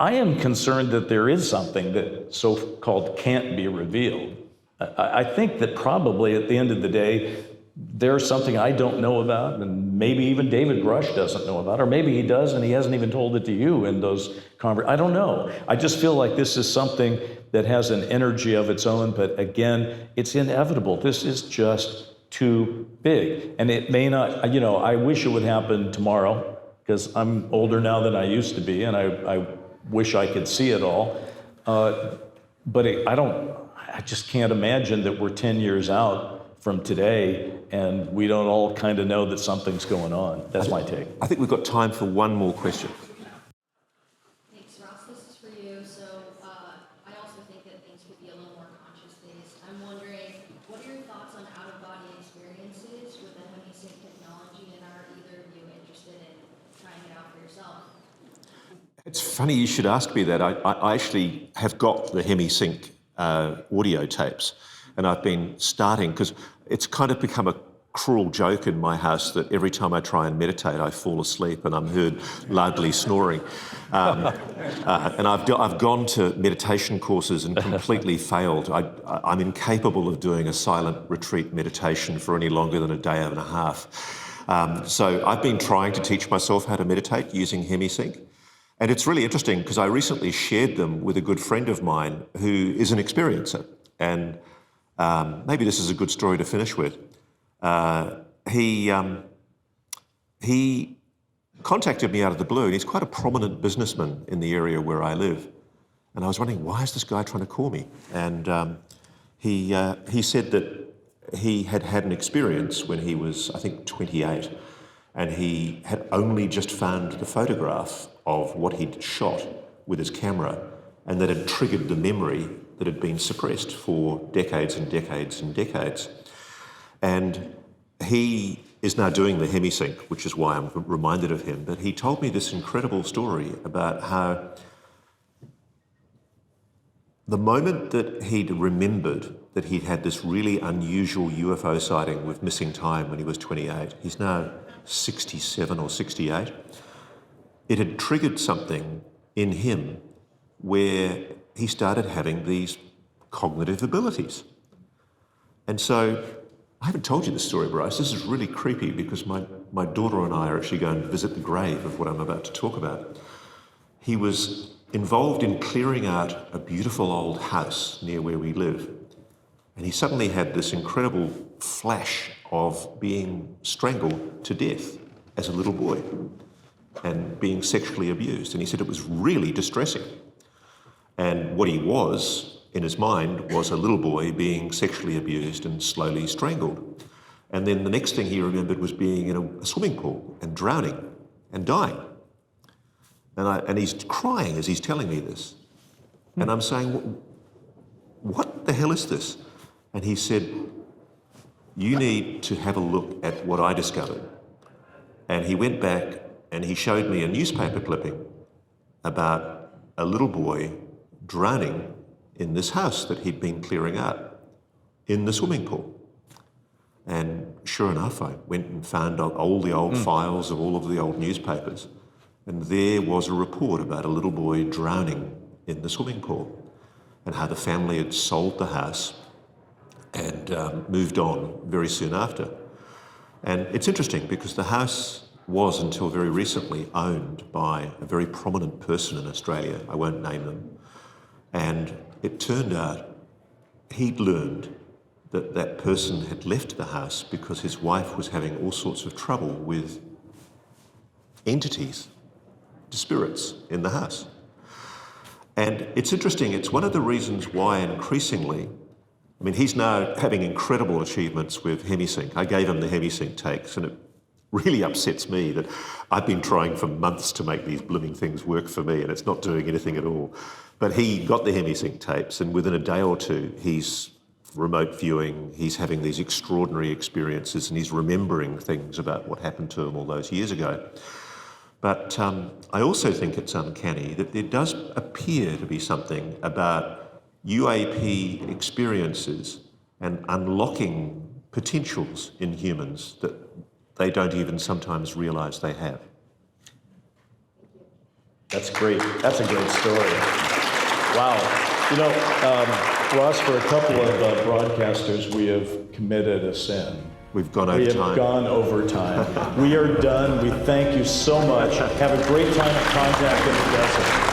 I am concerned that there is something that so-called can't be revealed. I think that probably at the end of the day, there's something I don't know about, and maybe even David Grush doesn't know about, or maybe he does and he hasn't even told it to you in those conversations. I don't know. I just feel like this is something that has an energy of its own, but again, it's inevitable. This is just too big. And it may not, I wish it would happen tomorrow, because I'm older now than I used to be, and I wish I could see it all. But I just can't imagine that we're 10 years out from today and we don't all kind of know that something's going on. That's my take. I think we've got time for one more question. Thanks, Ross. This is for you. So I also think that things could be a little more conscious-based. I'm wondering, what are your thoughts on out-of-body experiences with the HemiSync technology, and are either of you interested in trying it out for yourself? It's funny you should ask me that. I actually have got the HemiSync audio tapes, and I've been starting, because it's kind of become a cruel joke in my house that every time I try and meditate, I fall asleep and I'm heard loudly snoring. And I've gone to meditation courses and completely failed. I'm incapable of doing a silent retreat meditation for any longer than a day and a half. So I've been trying to teach myself how to meditate using HemiSync. And it's really interesting because I recently shared them with a good friend of mine who is an experiencer. And maybe this is a good story to finish with. He contacted me out of the blue, and he's quite a prominent businessman in the area where I live. And I was wondering, why is this guy trying to call me? And he said that he had had an experience when he was, I think, 28, and he had only just found the photograph of what he'd shot with his camera, and that had triggered the memory that had been suppressed for decades and decades and decades. And he is now doing the HemiSync, which is why I'm reminded of him. But he told me this incredible story about how the moment that he'd remembered that he'd had this really unusual UFO sighting with missing time when he was 28, he's now 67 or 68, it had triggered something in him where he started having these cognitive abilities. And so, I haven't told you this story, Bryce. This is really creepy because my daughter and I are actually going to visit the grave of what I'm about to talk about. He was involved in clearing out a beautiful old house near where we live. And he suddenly had this incredible flash of being strangled to death as a little boy and being sexually abused. And he said it was really distressing. And what he was, in his mind, was a little boy being sexually abused and slowly strangled. And then the next thing he remembered was being in a swimming pool and drowning and dying. And he's crying as he's telling me this. And I'm saying, what the hell is this? And he said, you need to have a look at what I discovered. And he went back and he showed me a newspaper clipping about a little boy drowning in this house that he'd been clearing out in the swimming pool. And sure enough, I went and found all the old files of all of the old newspapers. And there was a report about a little boy drowning in the swimming pool and how the family had sold the house and moved on very soon after. And it's interesting because the house was until very recently owned by a very prominent person in Australia. I won't name them. And it turned out he'd learned that that person had left the house because his wife was having all sorts of trouble with entities, spirits in the house. And it's interesting, it's one of the reasons why increasingly, I mean, he's now having incredible achievements with HemiSync. I gave him the HemiSync takes, and it really upsets me that I've been trying for months to make these blooming things work for me, and it's not doing anything at all. But he got the HemiSync tapes, and within a day or two, he's remote viewing, he's having these extraordinary experiences, and he's remembering things about what happened to him all those years ago. But I also think it's uncanny that there does appear to be something about UAP experiences and unlocking potentials in humans that they don't even sometimes realise they have. That's great. That's a great story. Wow. You know, Ross, for a couple of broadcasters, we have committed a sin. We've gone over We have time. gone over time. We are done. We thank you so much. Have a great time at Contact in the Desert.